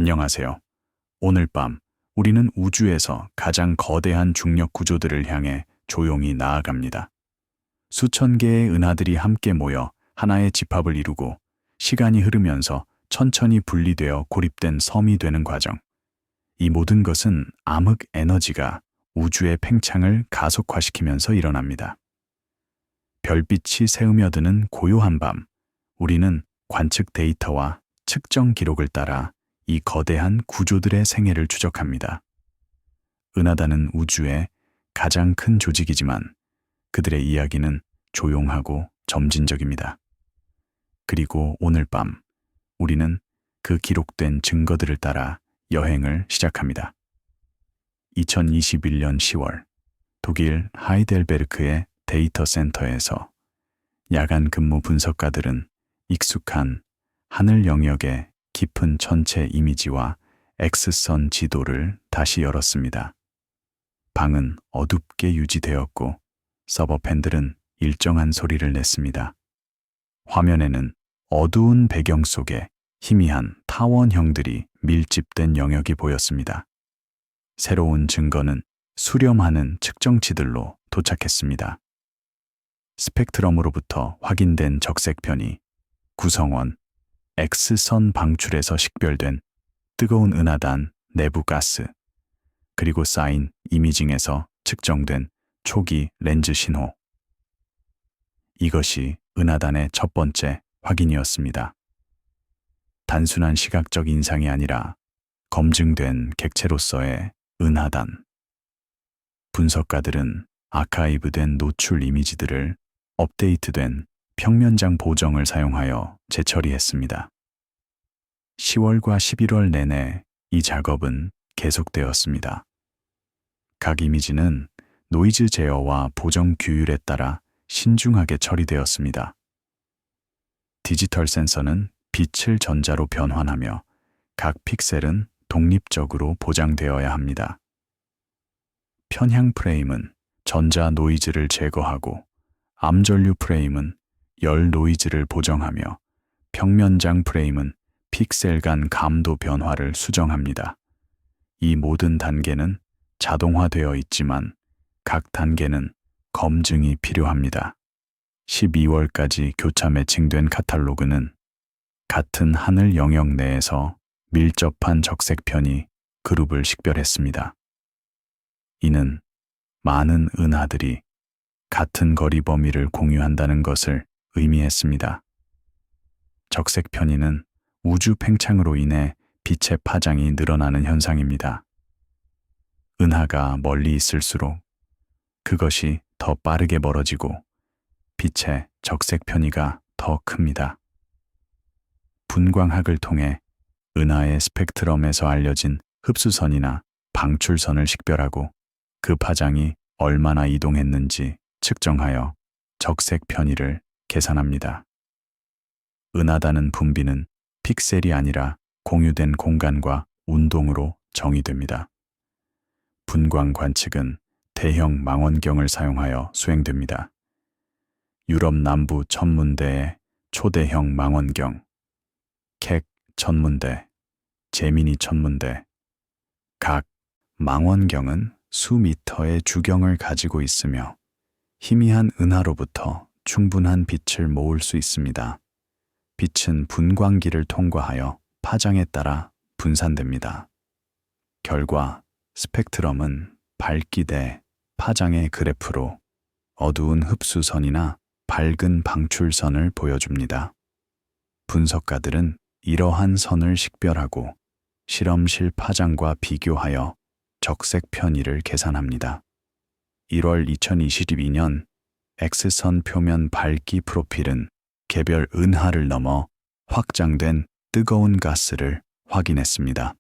안녕하세요. 오늘 밤 우리는 우주에서 가장 거대한 중력 구조들을 향해 조용히 나아갑니다. 수천 개의 은하들이 함께 모여 하나의 집합을 이루고 시간이 흐르면서 천천히 분리되어 고립된 섬이 되는 과정. 이 모든 것은 암흑 에너지가 우주의 팽창을 가속화시키면서 일어납니다. 별빛이 새으며드는 고요한 밤, 우리는 관측 데이터와 측정 기록을 따라 이 거대한 구조들의 생애를 추적합니다. 은하단은 우주의 가장 큰 조직이지만 그들의 이야기는 조용하고 점진적입니다. 그리고 오늘 밤 우리는 그 기록된 증거들을 따라 여행을 시작합니다. 2021년 10월 독일 하이델베르크의 데이터 센터에서 야간 근무 분석가들은 익숙한 하늘 영역의 깊은 전체 이미지와 X선 지도를 다시 열었습니다. 방은 어둡게 유지되었고 서버 팬들은 일정한 소리를 냈습니다. 화면에는 어두운 배경 속에 희미한 타원형들이 밀집된 영역이 보였습니다. 새로운 증거는 수렴하는 측정치들로 도착했습니다. 스펙트럼으로부터 확인된 적색편이 구성원 X선 방출에서 식별된 뜨거운 은하단 내부 가스, 그리고 쌓인 이미징에서 측정된 초기 렌즈 신호. 이것이 은하단의 첫 번째 확인이었습니다. 단순한 시각적 인상이 아니라 검증된 객체로서의 은하단. 분석가들은 아카이브된 노출 이미지들을 업데이트된 평면장 보정을 사용하여 재처리했습니다. 10월과 11월 내내 이 작업은 계속되었습니다. 각 이미지는 노이즈 제어와 보정 규율에 따라 신중하게 처리되었습니다. 디지털 센서는 빛을 전자로 변환하며 각 픽셀은 독립적으로 보장되어야 합니다. 편향 프레임은 전자 노이즈를 제거하고 암전류 프레임은 열 노이즈를 보정하며 평면장 프레임은 픽셀 간 감도 변화를 수정합니다. 이 모든 단계는 자동화되어 있지만 각 단계는 검증이 필요합니다. 12월까지 교차 매칭된 카탈로그는 같은 하늘 영역 내에서 밀접한 적색편이 그룹을 식별했습니다. 이는 많은 은하들이 같은 거리 범위를 공유한다는 것을 의미했습니다. 적색 편의는 우주 팽창으로 인해 빛의 파장이 늘어나는 현상입니다. 은하가 멀리 있을수록 그것이 더 빠르게 멀어지고 빛의 적색 편의가 더 큽니다. 분광학을 통해 은하의 스펙트럼에서 알려진 흡수선이나 방출선을 식별하고 그 파장이 얼마나 이동했는지 측정하여 적색 편의를 계산합니다. 은하단은 분비는 픽셀이 아니라 공유된 공간과 운동으로 정의됩니다. 분광 관측은 대형 망원경을 사용하여 수행됩니다. 유럽 남부 천문대의 초대형 망원경, 캑 천문대, 제미니 천문대. 각 망원경은 수미터의 주경을 가지고 있으며 희미한 은하로부터 충분한 빛을 모을 수 있습니다. 빛은 분광기를 통과하여 파장에 따라 분산됩니다. 결과 스펙트럼은 밝기 대 파장의 그래프로 어두운 흡수선이나 밝은 방출선을 보여줍니다. 분석가들은 이러한 선을 식별하고 실험실 파장과 비교하여 적색 편의를 계산합니다. 1월 2022년 X선 표면 밝기 프로필은 개별 은하를 넘어 확장된 뜨거운 가스를 확인했습니다.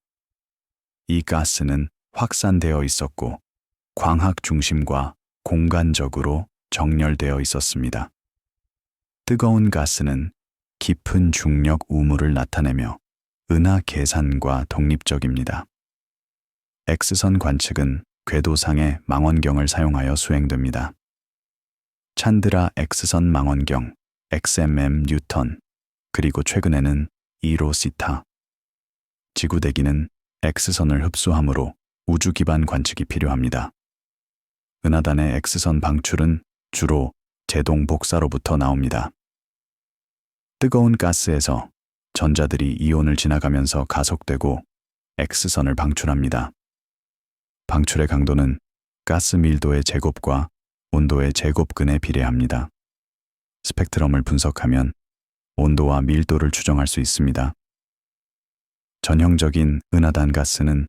이 가스는 확산되어 있었고 광학 중심과 공간적으로 정렬되어 있었습니다. 뜨거운 가스는 깊은 중력 우물을 나타내며 은하 계산과 독립적입니다. X선 관측은 궤도상의 망원경을 사용하여 수행됩니다. 찬드라 X선 망원경, XMM 뉴턴, 그리고 최근에는 이로시타, 지구대기는 X선을 흡수하므로 우주 기반 관측이 필요합니다. 은하단의 X선 방출은 주로 제동 복사로부터 나옵니다. 뜨거운 가스에서 전자들이 이온을 지나가면서 가속되고 X선을 방출합니다. 방출의 강도는 가스 밀도의 제곱과 온도의 제곱근에 비례합니다. 스펙트럼을 분석하면 온도와 밀도를 추정할 수 있습니다. 전형적인 은하단 가스는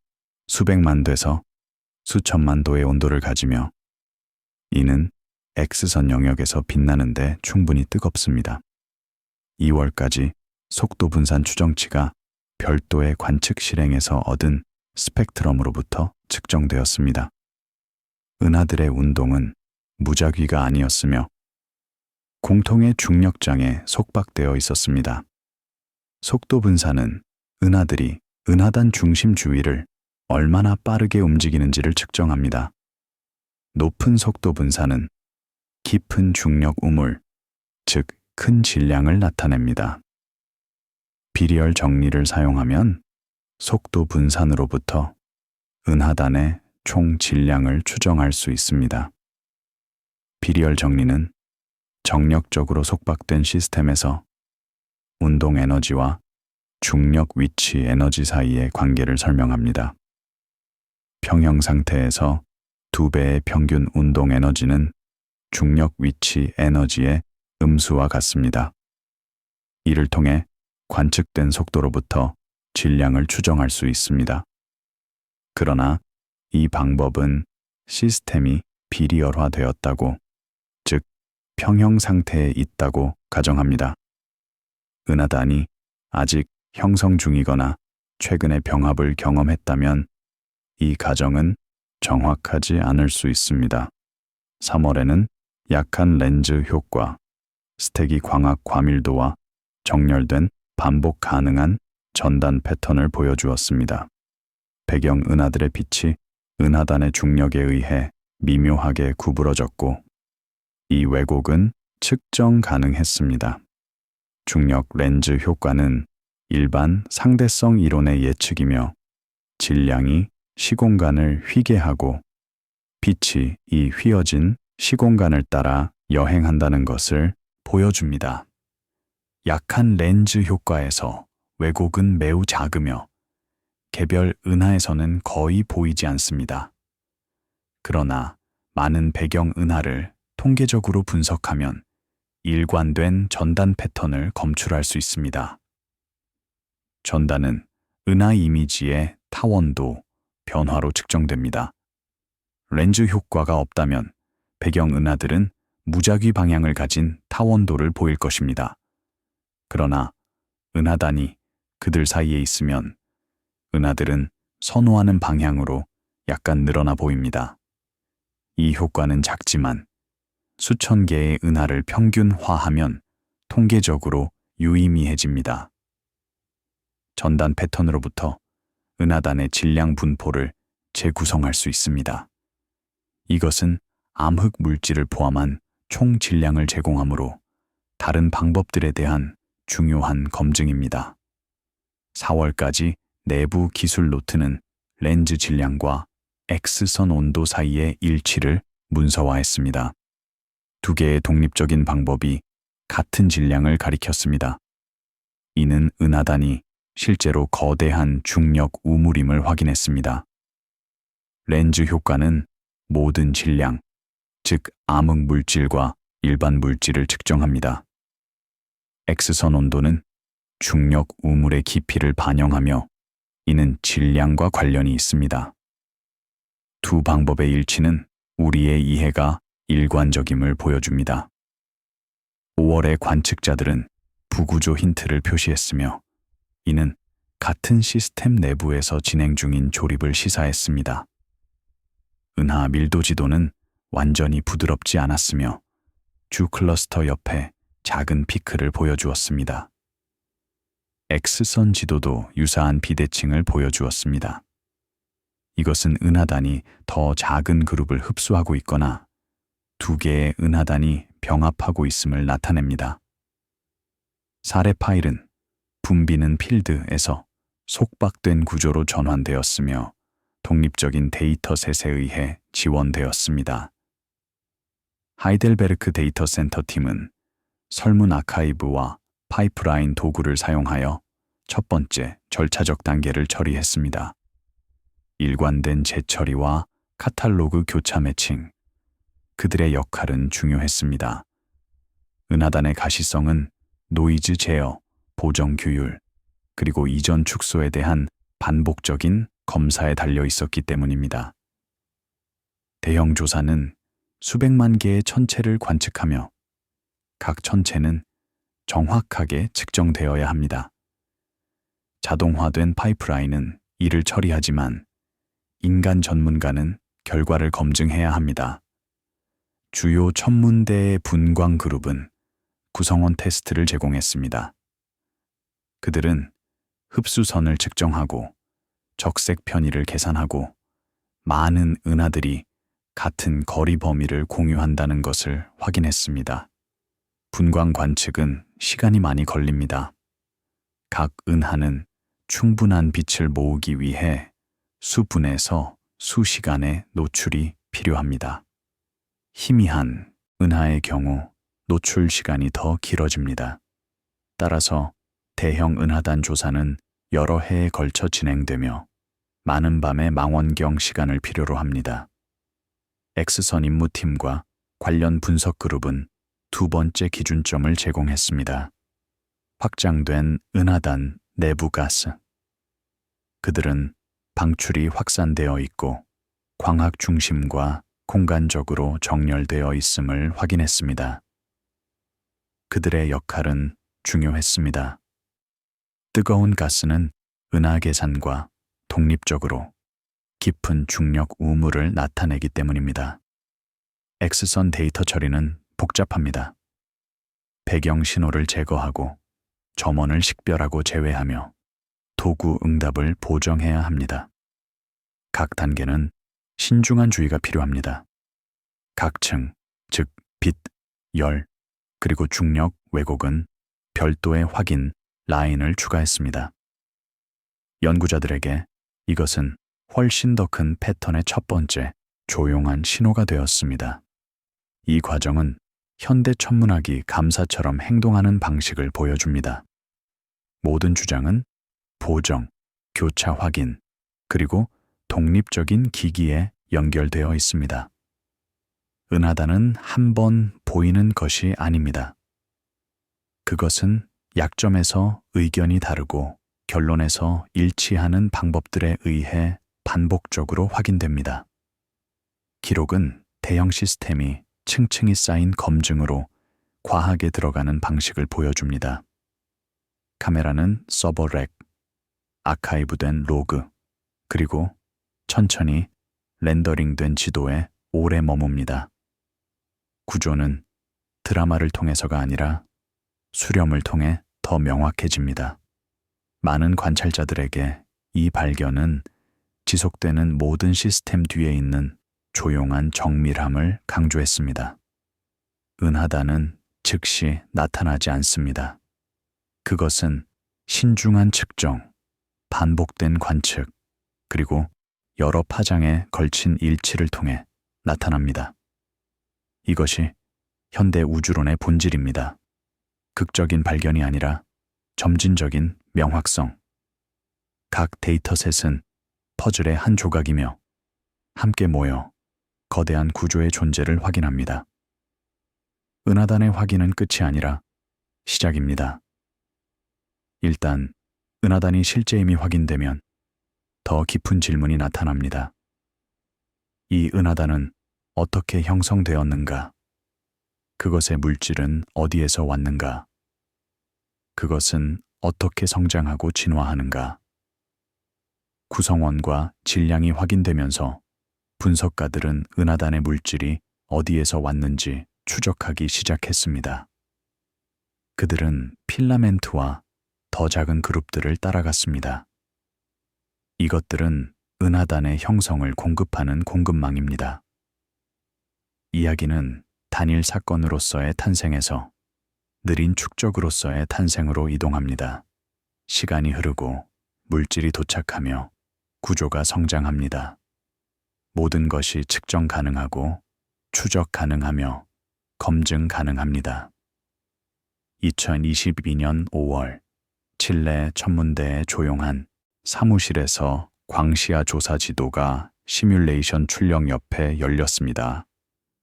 수백만 도에서 수천만 도의 온도를 가지며 이는 X선 영역에서 빛나는데 충분히 뜨겁습니다. 2월까지 속도 분산 추정치가 별도의 관측 실행에서 얻은 스펙트럼으로부터 측정되었습니다. 은하들의 운동은 무작위가 아니었으며 공통의 중력장에 속박되어 있었습니다. 속도 분산은 은하들이 은하단 중심 주위를 얼마나 빠르게 움직이는지를 측정합니다. 높은 속도 분산은 깊은 중력 우물, 즉 큰 질량을 나타냅니다. 비리얼 정리를 사용하면 속도 분산으로부터 은하단의 총 질량을 추정할 수 있습니다. 비리얼 정리는 정력적으로 속박된 시스템에서 운동 에너지와 중력 위치 에너지 사이의 관계를 설명합니다. 평형 상태에서 2배의 평균 운동 에너지는 중력 위치 에너지의 음수와 같습니다. 이를 통해 관측된 속도로부터 질량을 추정할 수 있습니다. 그러나 이 방법은 시스템이 비리얼화되었다고, 즉 평형 상태에 있다고 가정합니다. 은하단이 아직 형성 중이거나 최근에 병합을 경험했다면 이 가정은 정확하지 않을 수 있습니다. 3월에는 약한 렌즈 효과, 스택이 광학 과밀도와 정렬된 반복 가능한 전단 패턴을 보여주었습니다. 배경 은하들의 빛이 은하단의 중력에 의해 미묘하게 구부러졌고 이 왜곡은 측정 가능했습니다. 중력 렌즈 효과는 일반 상대성 이론의 예측이며 질량이 시공간을 휘게 하고 빛이 이 휘어진 시공간을 따라 여행한다는 것을 보여줍니다. 약한 렌즈 효과에서 왜곡은 매우 작으며 개별 은하에서는 거의 보이지 않습니다. 그러나 많은 배경 은하를 통계적으로 분석하면 일관된 전단 패턴을 검출할 수 있습니다. 전단은 은하 이미지의 타원도, 변화로 측정됩니다. 렌즈 효과가 없다면 배경 은하들은 무작위 방향을 가진 타원도를 보일 것입니다. 그러나 은하단이 그들 사이에 있으면 은하들은 선호하는 방향으로 약간 늘어나 보입니다. 이 효과는 작지만 수천 개의 은하를 평균화하면 통계적으로 유의미해집니다. 전단 패턴으로부터 은하단의 질량 분포를 재구성할 수 있습니다. 이것은 암흑 물질을 포함한 총 질량을 제공하므로 다른 방법들에 대한 중요한 검증입니다. 4월까지 내부 기술 노트는 렌즈 질량과 X선 온도 사이의 일치를 문서화했습니다. 두 개의 독립적인 방법이 같은 질량을 가리켰습니다. 이는 은하단이 실제로 거대한 중력 우물임을 확인했습니다. 렌즈 효과는 모든 질량, 즉 암흑 물질과 일반 물질을 측정합니다. X선 온도는 중력 우물의 깊이를 반영하며 이는 질량과 관련이 있습니다. 두 방법의 일치는 우리의 이해가 일관적임을 보여줍니다. 5월의 관측자들은 부구조 힌트를 표시했으며 이는 같은 시스템 내부에서 진행 중인 조립을 시사했습니다. 은하 밀도 지도는 완전히 부드럽지 않았으며 주 클러스터 옆에 작은 피크를 보여주었습니다. X선 지도도 유사한 비대칭을 보여주었습니다. 이것은 은하단이 더 작은 그룹을 흡수하고 있거나 두 개의 은하단이 병합하고 있음을 나타냅니다. 사례 파일은 붐비는 필드에서 속박된 구조로 전환되었으며 독립적인 데이터셋에 의해 지원되었습니다. 하이델베르크 데이터 센터 팀은 설문 아카이브와 파이프라인 도구를 사용하여 첫 번째 절차적 단계를 처리했습니다. 일관된 재처리와 카탈로그 교차 매칭. 그들의 역할은 중요했습니다. 은하단의 가시성은 노이즈 제어, 보정 규율, 그리고 이전 축소에 대한 반복적인 검사에 달려 있었기 때문입니다. 대형 조사는 수백만 개의 천체를 관측하며 각 천체는 정확하게 측정되어야 합니다. 자동화된 파이프라인은 이를 처리하지만 인간 전문가는 결과를 검증해야 합니다. 주요 천문대의 분광 그룹은 구성원 테스트를 제공했습니다. 그들은 흡수선을 측정하고 적색 편의를 계산하고 많은 은하들이 같은 거리 범위를 공유한다는 것을 확인했습니다. 분광 관측은 시간이 많이 걸립니다. 각 은하는 충분한 빛을 모으기 위해 수분에서 수시간의 노출이 필요합니다. 희미한 은하의 경우 노출 시간이 더 길어집니다. 따라서 대형 은하단 조사는 여러 해에 걸쳐 진행되며 많은 밤의 망원경 시간을 필요로 합니다. X선 임무팀과 관련 분석 그룹은 두 번째 기준점을 제공했습니다. 확장된 은하단 내부 가스. 그들은 방출이 확산되어 있고 광학 중심과 공간적으로 정렬되어 있음을 확인했습니다. 그들의 역할은 중요했습니다. 뜨거운 가스는 은하 계산과 독립적으로 깊은 중력 우물을 나타내기 때문입니다. X선 데이터 처리는 복잡합니다. 배경 신호를 제거하고 점원을 식별하고 제외하며 도구 응답을 보정해야 합니다. 각 단계는 신중한 주의가 필요합니다. 각 층, 즉 빛, 열, 그리고 중력 왜곡은 별도의 확인 라인을 추가했습니다. 연구자들에게 이것은 훨씬 더 큰 패턴의 첫 번째 조용한 신호가 되었습니다. 이 과정은 현대 천문학이 감사처럼 행동하는 방식을 보여줍니다. 모든 주장은 보정, 교차 확인, 그리고 독립적인 기기에 연결되어 있습니다. 은하단은 한 번 보이는 것이 아닙니다. 그것은 약점에서 의견이 다르고 결론에서 일치하는 방법들에 의해 반복적으로 확인됩니다. 기록은 대형 시스템이 층층이 쌓인 검증으로 과하게 들어가는 방식을 보여줍니다. 카메라는 서버 렉, 아카이브된 로그, 그리고 천천히 렌더링된 지도에 오래 머뭅니다. 구조는 드라마를 통해서가 아니라 수렴을 통해 더 명확해집니다. 많은 관찰자들에게 이 발견은 지속되는 모든 시스템 뒤에 있는 조용한 정밀함을 강조했습니다. 은하단은 즉시 나타나지 않습니다. 그것은 신중한 측정, 반복된 관측, 그리고 여러 파장에 걸친 일치를 통해 나타납니다. 이것이 현대 우주론의 본질입니다. 극적인 발견이 아니라 점진적인 명확성. 각 데이터셋은 퍼즐의 한 조각이며 함께 모여 거대한 구조의 존재를 확인합니다. 은하단의 확인은 끝이 아니라 시작입니다. 일단 은하단이 실제임이 확인되면 더 깊은 질문이 나타납니다. 이 은하단은 어떻게 형성되었는가? 그것의 물질은 어디에서 왔는가? 그것은 어떻게 성장하고 진화하는가? 구성원과 질량이 확인되면서 분석가들은 은하단의 물질이 어디에서 왔는지 추적하기 시작했습니다. 그들은 필라멘트와 더 작은 그룹들을 따라갔습니다. 이것들은 은하단의 형성을 공급하는 공급망입니다. 이야기는 단일 사건으로서의 탄생에서 느린 축적으로서의 탄생으로 이동합니다. 시간이 흐르고 물질이 도착하며 구조가 성장합니다. 모든 것이 측정 가능하고 추적 가능하며 검증 가능합니다. 2022년 5월 칠레 천문대의 조용한 사무실에서 광시야 조사 지도가 시뮬레이션 출력 옆에 열렸습니다.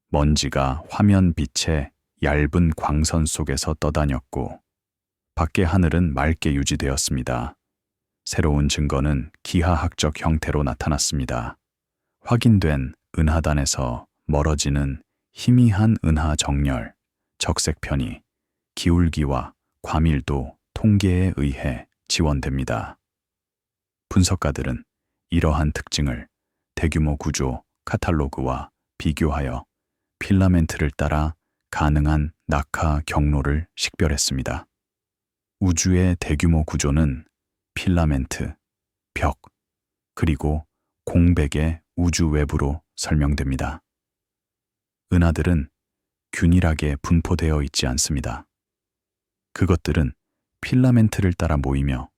먼지가 화면 빛의 얇은 광선 속에서 떠다녔고 밖의 하늘은 맑게 유지되었습니다. 새로운 증거는 기하학적 형태로 나타났습니다. 확인된 은하단에서 멀어지는 희미한 은하 정렬, 적색 편이, 기울기와 과밀도 통계에 의해 지원됩니다. 분석가들은 이러한 특징을 대규모 구조 카탈로그와 비교하여 필라멘트를 따라 가능한 낙하 경로를 식별했습니다. 우주의 대규모 구조는 필라멘트, 벽, 그리고 공백의 우주 외부로 설명됩니다. 은하들은 균일하게 분포되어 있지 않습니다. 그것들은 필라멘트를 따라 모이며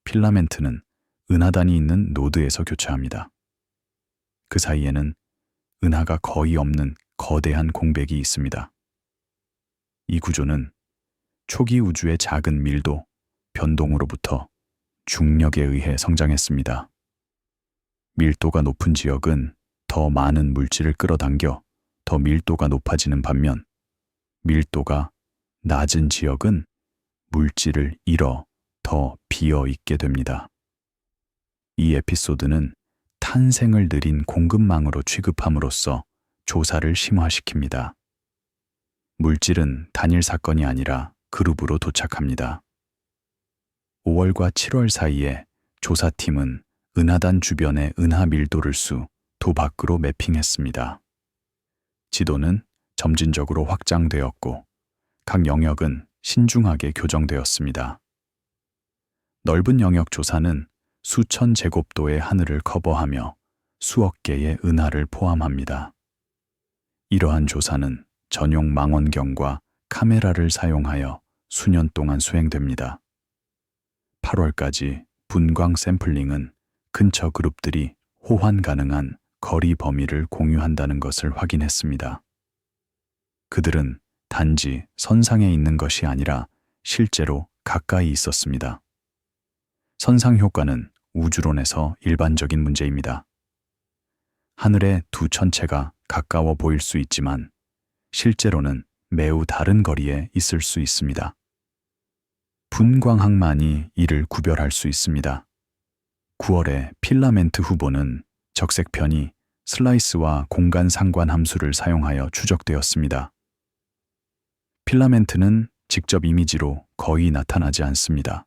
필라멘트는 은하단이 있는 노드에서 교차합니다. 그 사이에는 은하가 거의 없는 거대한 공백이 있습니다. 이 구조는 초기 우주의 작은 밀도, 변동으로부터 중력에 의해 성장했습니다. 밀도가 높은 지역은 더 많은 물질을 끌어당겨 더 밀도가 높아지는 반면 밀도가 낮은 지역은 물질을 잃어 더 비어 있게 됩니다. 이 에피소드는 탄생을 느린 공급망으로 취급함으로써 조사를 심화시킵니다. 물질은 단일 사건이 아니라 그룹으로 도착합니다. 5월과 7월 사이에 조사팀은 은하단 주변의 은하 밀도를 도 밖으로 매핑했습니다. 지도는 점진적으로 확장되었고 각 영역은 신중하게 교정되었습니다. 넓은 영역 조사는 수천 제곱도의 하늘을 커버하며 수억 개의 은하를 포함합니다. 이러한 조사는 전용 망원경과 카메라를 사용하여 수년 동안 수행됩니다. 8월까지 분광 샘플링은 근처 그룹들이 호환 가능한 거리 범위를 공유한다는 것을 확인했습니다. 그들은 단지 선상에 있는 것이 아니라 실제로 가까이 있었습니다. 선상 효과는 우주론에서 일반적인 문제입니다. 하늘의 두 천체가 가까워 보일 수 있지만 실제로는 매우 다른 거리에 있을 수 있습니다. 분광학만이 이를 구별할 수 있습니다. 9월에 필라멘트 후보는 적색 편이 슬라이스와 공간 상관 함수를 사용하여 추적되었습니다. 필라멘트는 직접 이미지로 거의 나타나지 않습니다.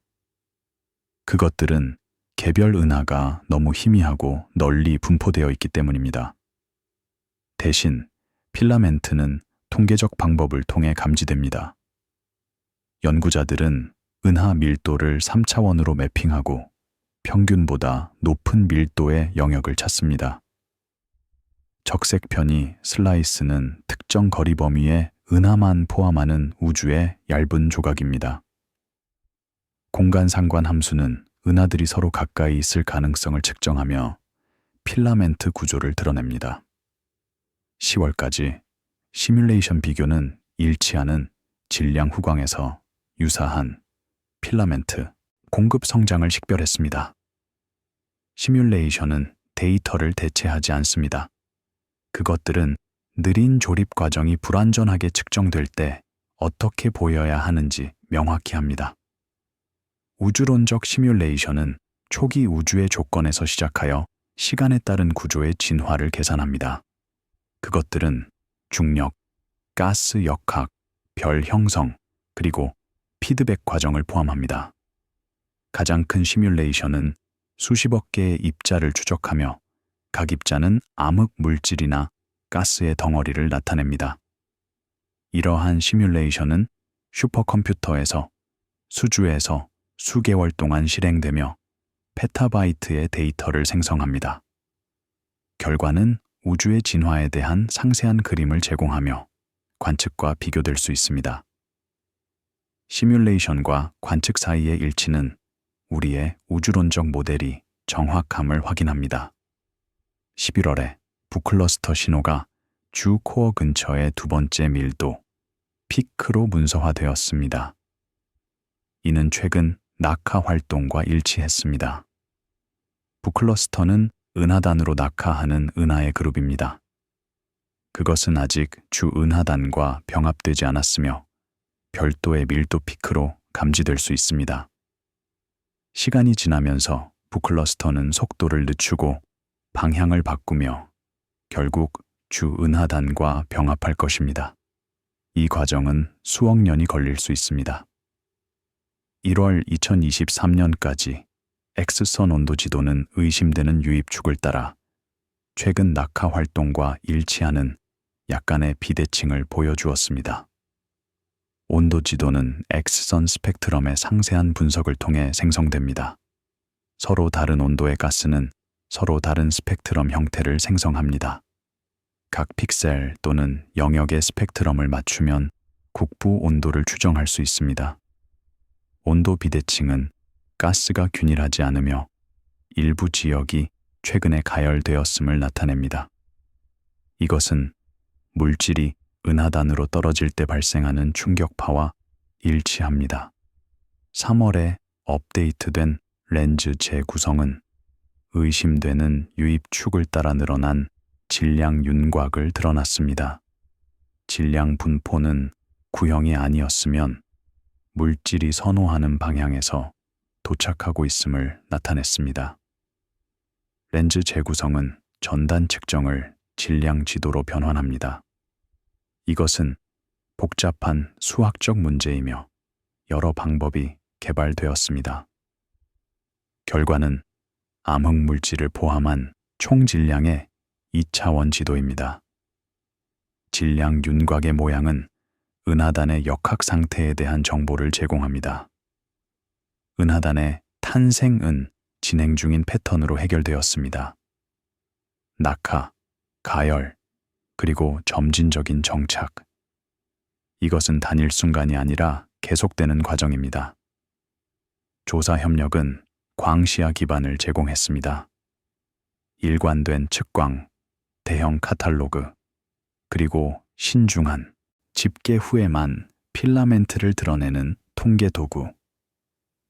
그것들은 개별 은하가 너무 희미하고 널리 분포되어 있기 때문입니다. 대신 필라멘트는 통계적 방법을 통해 감지됩니다. 연구자들은 은하 밀도를 3차원으로 매핑하고 평균보다 높은 밀도의 영역을 찾습니다. 적색 편이 슬라이스는 특정 거리 범위에 은하만 포함하는 우주의 얇은 조각입니다. 공간 상관 함수는 은하들이 서로 가까이 있을 가능성을 측정하며 필라멘트 구조를 드러냅니다. 10월까지 시뮬레이션 비교는 일치하는 질량 후광에서 유사한 필라멘트 공급 성장을 식별했습니다. 시뮬레이션은 데이터를 대체하지 않습니다. 그것들은 느린 조립 과정이 불완전하게 측정될 때 어떻게 보여야 하는지 명확히 합니다. 우주론적 시뮬레이션은 초기 우주의 조건에서 시작하여 시간에 따른 구조의 진화를 계산합니다. 그것들은 중력, 가스 역학, 별 형성, 그리고 피드백 과정을 포함합니다. 가장 큰 시뮬레이션은 수십억 개의 입자를 추적하며 각 입자는 암흑 물질이나 가스의 덩어리를 나타냅니다. 이러한 시뮬레이션은 슈퍼컴퓨터에서 수주에서 수개월 동안 실행되며 페타바이트의 데이터를 생성합니다. 결과는 우주의 진화에 대한 상세한 그림을 제공하며 관측과 비교될 수 있습니다. 시뮬레이션과 관측 사이의 일치는 우리의 우주론적 모델이 정확함을 확인합니다. 11월에 북클러스터 신호가 주 코어 근처의 두 번째 밀도, 피크로 문서화되었습니다. 이는 최근 낙하 활동과 일치했습니다. 북클러스터는 은하단으로 낙하하는 은하의 그룹입니다. 그것은 아직 주 은하단과 병합되지 않았으며 별도의 밀도 피크로 감지될 수 있습니다. 시간이 지나면서 북클러스터는 속도를 늦추고 방향을 바꾸며 결국 주 은하단과 병합할 것입니다. 이 과정은 수억 년이 걸릴 수 있습니다. 1월 2023년까지 X선 온도 지도는 의심되는 유입축을 따라 최근 낙하 활동과 일치하는 약간의 비대칭을 보여주었습니다. 온도 지도는 X선 스펙트럼의 상세한 분석을 통해 생성됩니다. 서로 다른 온도의 가스는 서로 다른 스펙트럼 형태를 생성합니다. 각 픽셀 또는 영역의 스펙트럼을 맞추면 국부 온도를 추정할 수 있습니다. 온도 비대칭은 가스가 균일하지 않으며 일부 지역이 최근에 가열되었음을 나타냅니다. 이것은 물질이 은하단으로 떨어질 때 발생하는 충격파와 일치합니다. 3월에 업데이트된 렌즈 재구성은 의심되는 유입축을 따라 늘어난 질량 윤곽을 드러났습니다. 질량 분포는 구형이 아니었으면 물질이 선호하는 방향에서 도착하고 있음을 나타냈습니다. 렌즈 재구성은 전단 측정을 질량 지도로 변환합니다. 이것은 복잡한 수학적 문제이며 여러 방법이 개발되었습니다. 결과는 암흑 물질을 포함한 총 질량의 2차원 지도입니다. 질량 윤곽의 모양은 은하단의 역학 상태에 대한 정보를 제공합니다. 은하단의 탄생은 진행 중인 패턴으로 해결되었습니다. 낙하, 가열, 그리고 점진적인 정착. 이것은 단일 순간이 아니라 계속되는 과정입니다. 조사 협력은 광시야 기반을 제공했습니다. 일관된 측광, 대형 카탈로그, 그리고 신중한 집계 후에만 필라멘트를 드러내는 통계 도구.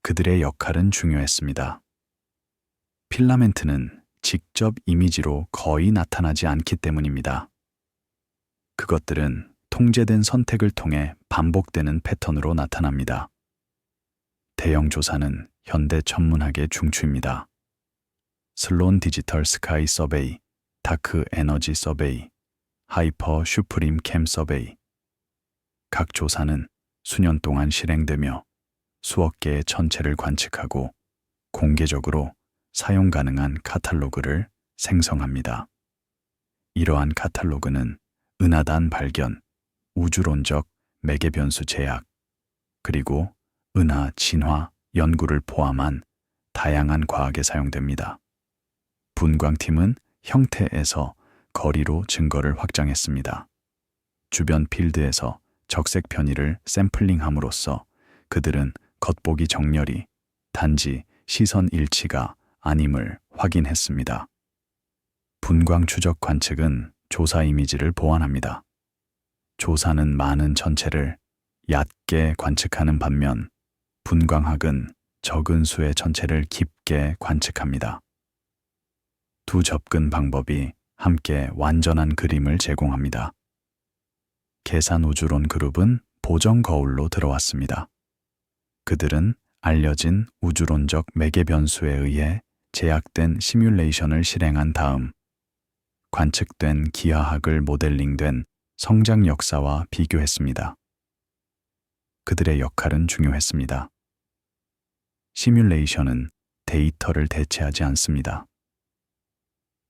그들의 역할은 중요했습니다. 필라멘트는 직접 이미지로 거의 나타나지 않기 때문입니다. 그것들은 통제된 선택을 통해 반복되는 패턴으로 나타납니다. 대형 조사는 현대 천문학의 중추입니다. 슬론 디지털 스카이 서베이, 다크 에너지 서베이, 하이퍼 슈프림 캠 서베이. 각 조사는 수년 동안 실행되며 수억 개의 천체를 관측하고 공개적으로 사용 가능한 카탈로그를 생성합니다. 이러한 카탈로그는 은하단 발견, 우주론적 매개 변수 제약, 그리고 은하 진화 연구를 포함한 다양한 과학에 사용됩니다. 분광팀은 형태에서 거리로 증거를 확장했습니다. 주변 필드에서 적색 편의를 샘플링함으로써 그들은 겉보기 정렬이 단지 시선 일치가 아님을 확인했습니다. 분광 추적 관측은 조사 이미지를 보완합니다. 조사는 많은 천체를 얕게 관측하는 반면 분광학은 적은 수의 천체를 깊게 관측합니다. 두 접근 방법이 함께 완전한 그림을 제공합니다. 계산 우주론 그룹은 보정 거울로 들어왔습니다. 그들은 알려진 우주론적 매개 변수에 의해 제약된 시뮬레이션을 실행한 다음 관측된 기하학을 모델링된 성장 역사와 비교했습니다. 그들의 역할은 중요했습니다. 시뮬레이션은 데이터를 대체하지 않습니다.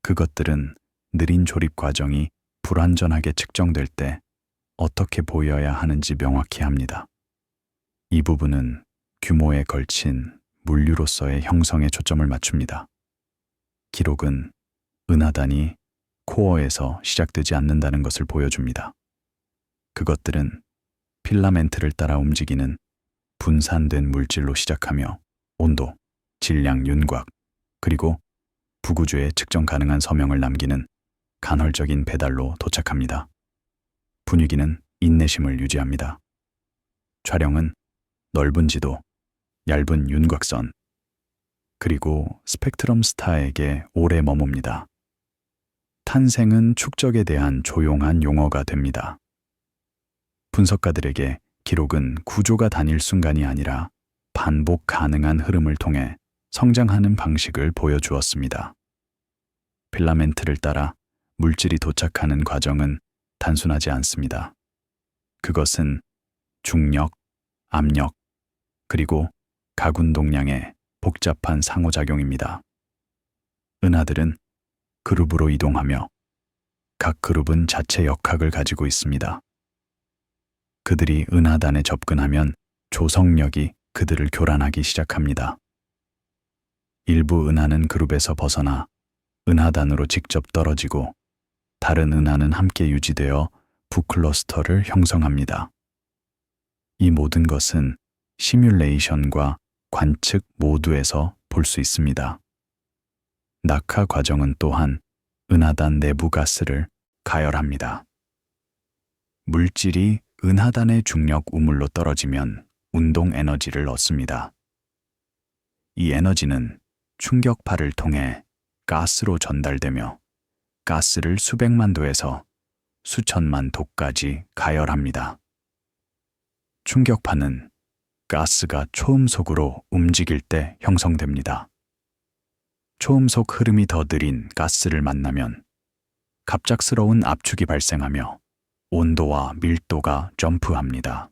그것들은 느린 조립 과정이 불완전하게 측정될 때 어떻게 보여야 하는지 명확히 합니다. 이 부분은 규모에 걸친 물류로서의 형성에 초점을 맞춥니다. 기록은 은하단이 코어에서 시작되지 않는다는 것을 보여줍니다. 그것들은 필라멘트를 따라 움직이는 분산된 물질로 시작하며 온도, 질량 윤곽, 그리고 북우주에 측정 가능한 서명을 남기는 간헐적인 배달로 도착합니다. 분위기는 인내심을 유지합니다. 촬영은 넓은 지도, 얇은 윤곽선, 그리고 스펙트럼 스타에게 오래 머뭅니다. 탄생은 축적에 대한 조용한 용어가 됩니다. 분석가들에게 기록은 구조가 단일 순간이 아니라 반복 가능한 흐름을 통해 성장하는 방식을 보여주었습니다. 필라멘트를 따라 물질이 도착하는 과정은 단순하지 않습니다. 그것은 중력, 압력, 그리고 각운동량의 복잡한 상호작용입니다. 은하들은 그룹으로 이동하며 각 그룹은 자체 역학을 가지고 있습니다. 그들이 은하단에 접근하면 조성력이 그들을 교란하기 시작합니다. 일부 은하는 그룹에서 벗어나 은하단으로 직접 떨어지고 다른 은하는 함께 유지되어 부클러스터를 형성합니다. 이 모든 것은 시뮬레이션과 관측 모두에서 볼 수 있습니다. 낙하 과정은 또한 은하단 내부 가스를 가열합니다. 물질이 은하단의 중력 우물로 떨어지면 운동 에너지를 얻습니다. 이 에너지는 충격파를 통해 가스로 전달되며 가스를 수백만 도에서 수천만 도까지 가열합니다. 충격파는 가스가 초음속으로 움직일 때 형성됩니다. 초음속 흐름이 더 느린 가스를 만나면 갑작스러운 압축이 발생하며 온도와 밀도가 점프합니다.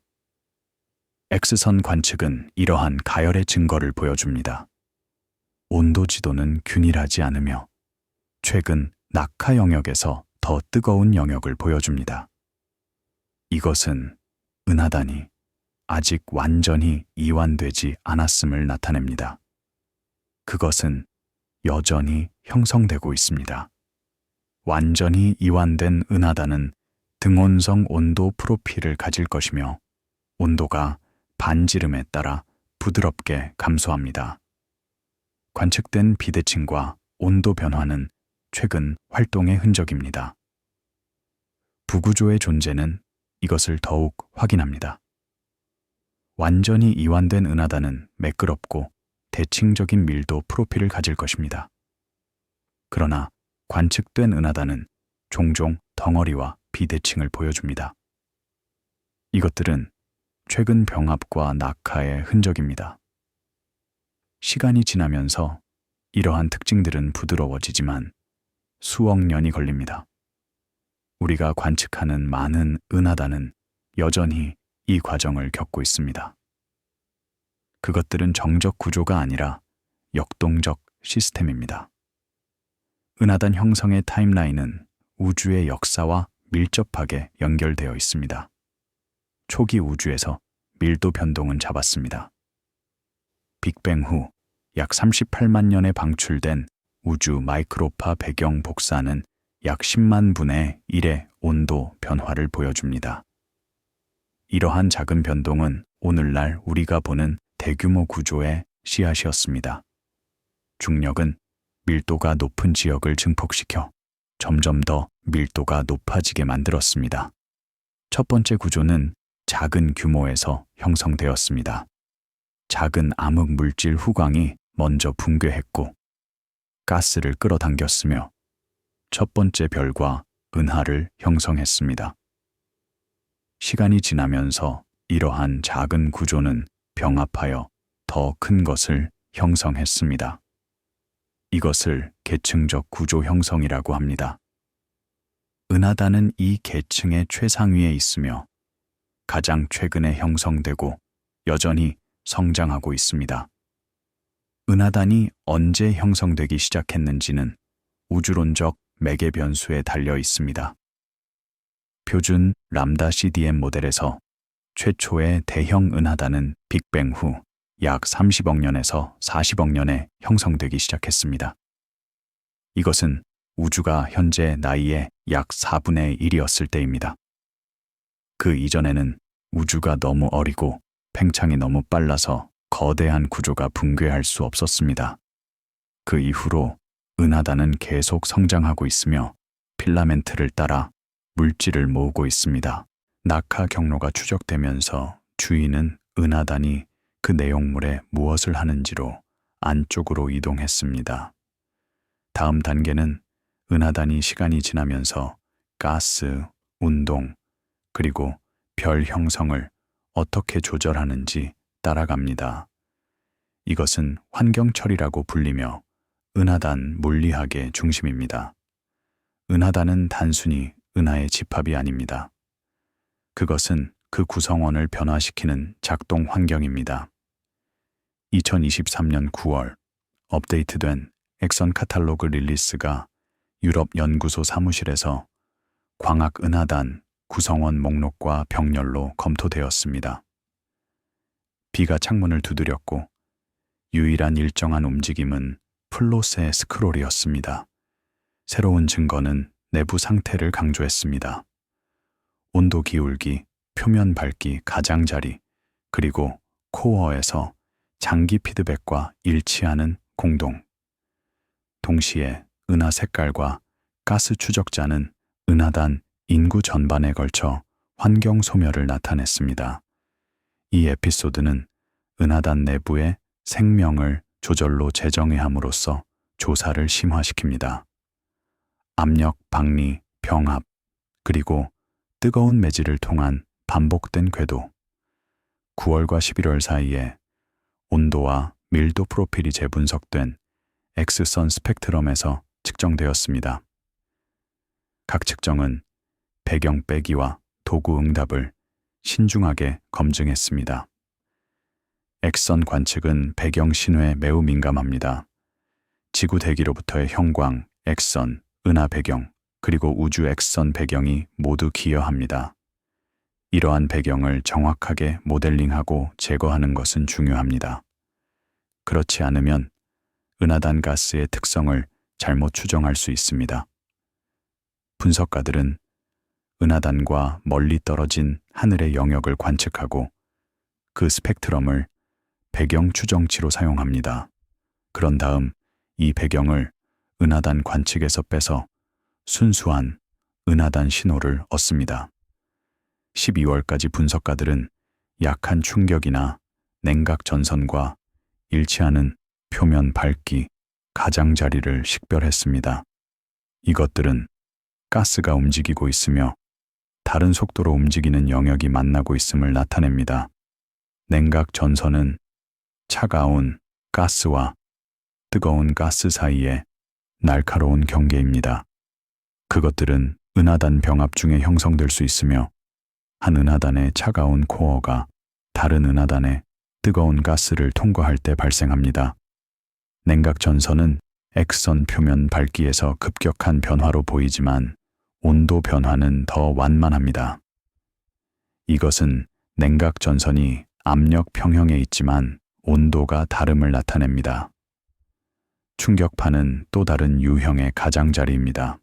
X선 관측은 이러한 가열의 증거를 보여줍니다. 온도 지도는 균일하지 않으며 최근 낙하 영역에서 더 뜨거운 영역을 보여줍니다. 이것은 은하단이 아직 완전히 이완되지 않았음을 나타냅니다. 그것은 여전히 형성되고 있습니다. 완전히 이완된 은하단은 등온성 온도 프로필을 가질 것이며 온도가 반지름에 따라 부드럽게 감소합니다. 관측된 비대칭과 온도 변화는 최근 활동의 흔적입니다. 북우주의 존재는 이것을 더욱 확인합니다. 완전히 이완된 은하단은 매끄럽고 대칭적인 밀도 프로필을 가질 것입니다. 그러나 관측된 은하단은 종종 덩어리와 비대칭을 보여줍니다. 이것들은 최근 병합과 낙하의 흔적입니다. 시간이 지나면서 이러한 특징들은 부드러워지지만 수억 년이 걸립니다. 우리가 관측하는 많은 은하단은 여전히 이 과정을 겪고 있습니다. 그것들은 정적 구조가 아니라 역동적 시스템입니다. 은하단 형성의 타임라인은 우주의 역사와 밀접하게 연결되어 있습니다. 초기 우주에서 밀도 변동은 잡았습니다. 빅뱅 후 약 38만 년에 방출된 우주 마이크로파 배경 복사는 약 10만 분의 1의 온도 변화를 보여줍니다. 이러한 작은 변동은 오늘날 우리가 보는 대규모 구조의 씨앗이었습니다. 중력은 밀도가 높은 지역을 증폭시켜 점점 더 밀도가 높아지게 만들었습니다. 첫 번째 구조는 작은 규모에서 형성되었습니다. 작은 암흑 물질 후광이 먼저 붕괴했고 가스를 끌어당겼으며 첫 번째 별과 은하를 형성했습니다. 시간이 지나면서 이러한 작은 구조는 병합하여 더 큰 것을 형성했습니다. 이것을 계층적 구조 형성이라고 합니다. 은하단은 이 계층의 최상위에 있으며 가장 최근에 형성되고 여전히 성장하고 있습니다. 은하단이 언제 형성되기 시작했는지는 우주론적 매개 변수에 달려 있습니다. 표준 람다 CDM 모델에서 최초의 대형 은하단은 빅뱅 후 약 30억 년에서 40억 년에 형성되기 시작했습니다. 이것은 우주가 현재 나이의 약 4분의 1이었을 때입니다. 그 이전에는 우주가 너무 어리고 팽창이 너무 빨라서 거대한 구조가 붕괴할 수 없었습니다. 그 이후로 은하단은 계속 성장하고 있으며 필라멘트를 따라 물질을 모으고 있습니다. 낙하 경로가 추적되면서 주인은 은하단이 그 내용물에 무엇을 하는지로 안쪽으로 이동했습니다. 다음 단계는 은하단이 시간이 지나면서 가스, 운동, 그리고 별 형성을 어떻게 조절하는지 따라갑니다. 이것은 환경처리라고 불리며 은하단 물리학의 중심입니다. 은하단은 단순히 은하의 집합이 아닙니다. 그것은 그 구성원을 변화시키는 작동 환경입니다. 2023년 9월 업데이트된 엑선 카탈로그 릴리스가 유럽 연구소 사무실에서 광학 은하단 구성원 목록과 병렬로 검토되었습니다. 비가 창문을 두드렸고 유일한 일정한 움직임은 플롯의 스크롤이었습니다. 새로운 증거는 내부 상태를 강조했습니다. 온도 기울기, 표면 밝기, 가장자리, 그리고 코어에서 장기 피드백과 일치하는 공동. 동시에 은하 색깔과 가스 추적자는 은하단 인구 전반에 걸쳐 환경 소멸을 나타냈습니다. 이 에피소드는 은하단 내부의 생명을 조절로 재정의함으로써 조사를 심화시킵니다. 압력, 박리, 병합, 그리고 뜨거운 매질을 통한 반복된 궤도. 9월과 11월 사이에 온도와 밀도 프로필이 재분석된 X선 스펙트럼에서 측정되었습니다. 각 측정은 배경 빼기와 도구 응답을 신중하게 검증했습니다. X선 관측은 배경 신호에 매우 민감합니다. 지구 대기로부터의 형광, X선, 은하 배경, 그리고 우주 X선 배경이 모두 기여합니다. 이러한 배경을 정확하게 모델링하고 제거하는 것은 중요합니다. 그렇지 않으면 은하단 가스의 특성을 잘못 추정할 수 있습니다. 분석가들은 은하단과 멀리 떨어진 하늘의 영역을 관측하고 그 스펙트럼을 배경 추정치로 사용합니다. 그런 다음 이 배경을 은하단 관측에서 빼서 순수한 은하단 신호를 얻습니다. 12월까지 분석가들은 약한 충격이나 냉각 전선과 일치하는 표면 밝기, 가장자리를 식별했습니다. 이것들은 가스가 움직이고 있으며 다른 속도로 움직이는 영역이 만나고 있음을 나타냅니다. 냉각 전선은 차가운 가스와 뜨거운 가스 사이의 날카로운 경계입니다. 그것들은 은하단 병합 중에 형성될 수 있으며 한 은하단의 차가운 코어가 다른 은하단의 뜨거운 가스를 통과할 때 발생합니다. 냉각 전선은 X선 표면 밝기에서 급격한 변화로 보이지만 온도 변화는 더 완만합니다. 이것은 냉각 전선이 압력 평형에 있지만 온도가 다름을 나타냅니다. 충격파는 또 다른 유형의 가장자리입니다.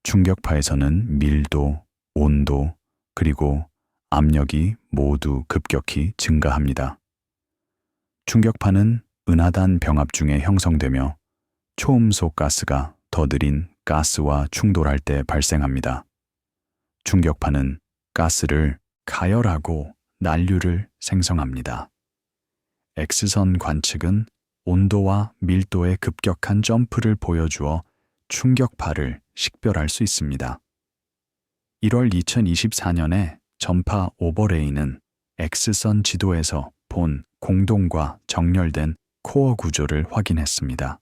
충격파에서는 밀도, 온도, 그리고 압력이 모두 급격히 증가합니다. 충격파는 은하단 병합 중에 형성되며 초음속 가스가 더 느린 가스와 충돌할 때 발생합니다. 충격파는 가스를 가열하고 난류를 생성합니다. X선 관측은 온도와 밀도의 급격한 점프를 보여주어 충격파를 식별할 수 있습니다. 1월 2024년에 전파 오버레이는 X선 지도에서 본 공동과 정렬된 코어 구조를 확인했습니다.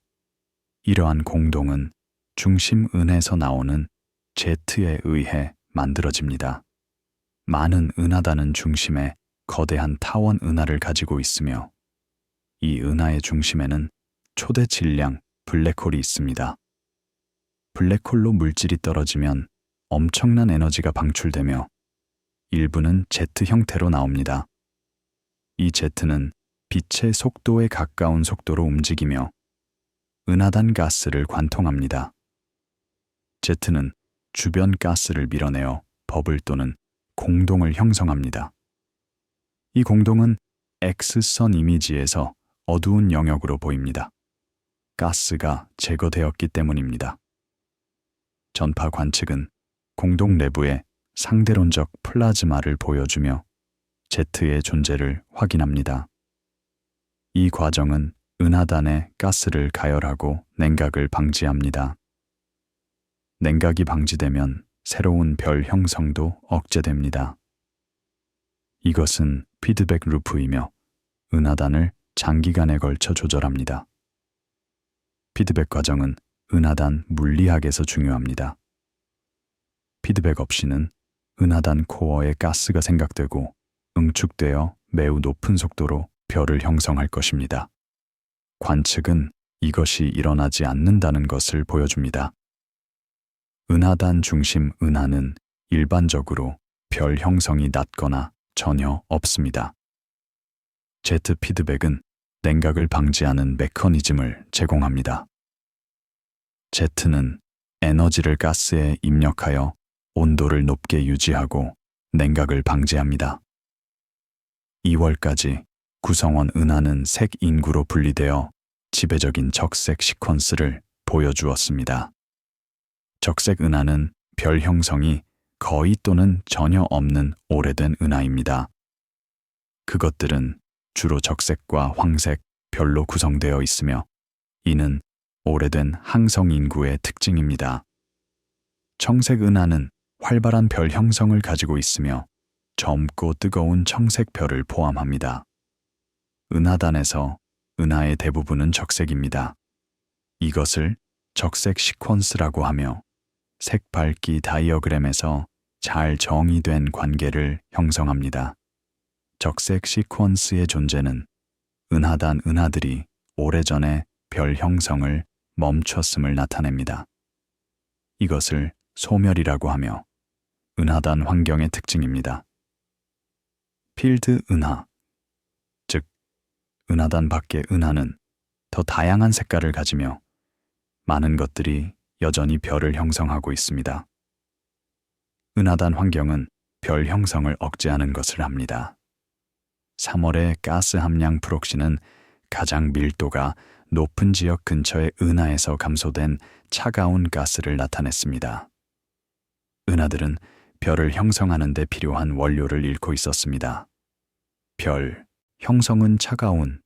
이러한 공동은 중심 은에서 나오는 Z에 의해 만들어집니다. 많은 은하단은 중심에 거대한 타원 은하를 가지고 있으며 이 은하의 중심에는 초대 질량 블랙홀이 있습니다. 블랙홀로 물질이 떨어지면 엄청난 에너지가 방출되며 일부는 Z 형태로 나옵니다. 이 Z는 빛의 속도에 가까운 속도로 움직이며 은하단 가스를 관통합니다. Z는 주변 가스를 밀어내어 버블 또는 공동을 형성합니다. 이 공동은 X선 이미지에서 어두운 영역으로 보입니다. 가스가 제거되었기 때문입니다. 전파 관측은 공동 내부의 상대론적 플라즈마를 보여주며 Z의 존재를 확인합니다. 이 과정은 은하단에 가스를 가열하고 냉각을 방지합니다. 냉각이 방지되면 새로운 별 형성도 억제됩니다. 이것은 피드백 루프이며 은하단을 장기간에 걸쳐 조절합니다. 피드백 과정은 은하단 물리학에서 중요합니다. 피드백 없이는 은하단 코어에 가스가 생각되고 응축되어 매우 높은 속도로 별을 형성할 것입니다. 관측은 이것이 일어나지 않는다는 것을 보여줍니다. 은하단 중심 은하는 일반적으로 별 형성이 낮거나 전혀 없습니다. Z 피드백은 냉각을 방지하는 메커니즘을 제공합니다. Z는 에너지를 가스에 입력하여 온도를 높게 유지하고 냉각을 방지합니다. 2월까지 구성원 은하는 색 인구로 분리되어 지배적인 적색 시퀀스를 보여주었습니다. 적색 은하는 별 형성이 거의 또는 전혀 없는 오래된 은하입니다. 그것들은 주로 적색과 황색, 별로 구성되어 있으며 이는 오래된 항성 인구의 특징입니다. 청색 은하는 활발한 별 형성을 가지고 있으며 젊고 뜨거운 청색 별을 포함합니다. 은하단에서 은하의 대부분은 적색입니다. 이것을 적색 시퀀스라고 하며 색밝기 다이어그램에서 잘 정의된 관계를 형성합니다. 적색 시퀀스의 존재는 은하단 은하들이 오래전에 별 형성을 멈췄음을 나타냅니다. 이것을 소멸이라고 하며 은하단 환경의 특징입니다. 필드 은하, 즉 은하단 밖의 은하는 더 다양한 색깔을 가지며 많은 것들이 여전히 별을 형성하고 있습니다. 은하단 환경은 별 형성을 억제하는 것을 합니다. 3월의 가스 함량 프록시는 가장 밀도가 높은 지역 근처의 은하에서 감소된 차가운 가스를 나타냈습니다. 은하들은 별을 형성하는 데 필요한 원료를 잃고 있었습니다. 별 형성은 차가운,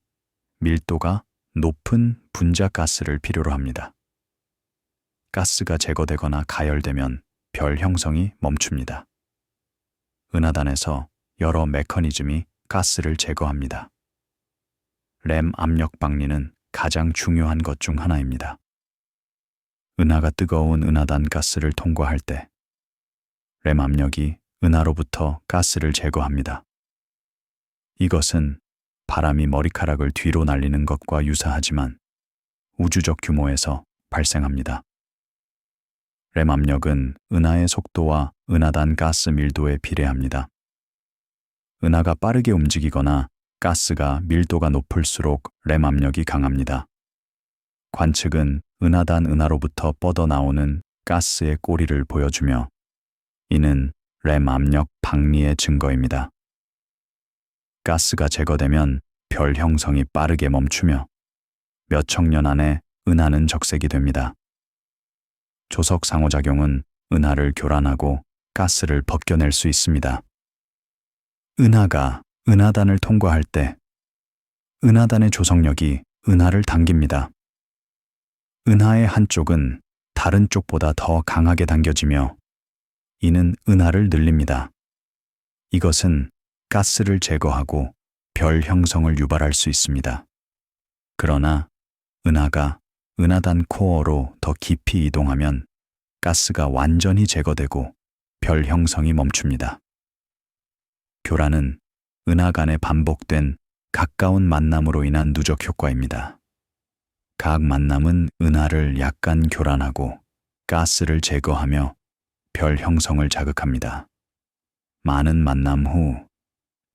밀도가 높은 분자 가스를 필요로 합니다. 가스가 제거되거나 가열되면 별 형성이 멈춥니다. 은하단에서 여러 메커니즘이 가스를 제거합니다. 램 압력 방리는 가장 중요한 것 중 하나입니다. 은하가 뜨거운 은하단 가스를 통과할 때 램 압력이 은하로부터 가스를 제거합니다. 이것은 바람이 머리카락을 뒤로 날리는 것과 유사하지만 우주적 규모에서 발생합니다. 램 압력은 은하의 속도와 은하단 가스 밀도에 비례합니다. 은하가 빠르게 움직이거나 가스가 밀도가 높을수록 램 압력이 강합니다. 관측은 은하단 은하로부터 뻗어나오는 가스의 꼬리를 보여주며 이는 램 압력 방리의 증거입니다. 가스가 제거되면 별 형성이 빠르게 멈추며 몇 천 년 안에 은하는 적색이 됩니다. 조석 상호작용은 은하를 교란하고 가스를 벗겨낼 수 있습니다. 은하가 은하단을 통과할 때 은하단의 조석력이 은하를 당깁니다. 은하의 한쪽은 다른 쪽보다 더 강하게 당겨지며 이는 은하를 늘립니다. 이것은 가스를 제거하고 별 형성을 유발할 수 있습니다. 그러나 은하가 은하단 코어로 더 깊이 이동하면 가스가 완전히 제거되고 별 형성이 멈춥니다. 교란은 은하 간에 반복된 가까운 만남으로 인한 누적 효과입니다. 각 만남은 은하를 약간 교란하고 가스를 제거하며 별 형성을 자극합니다. 많은 만남 후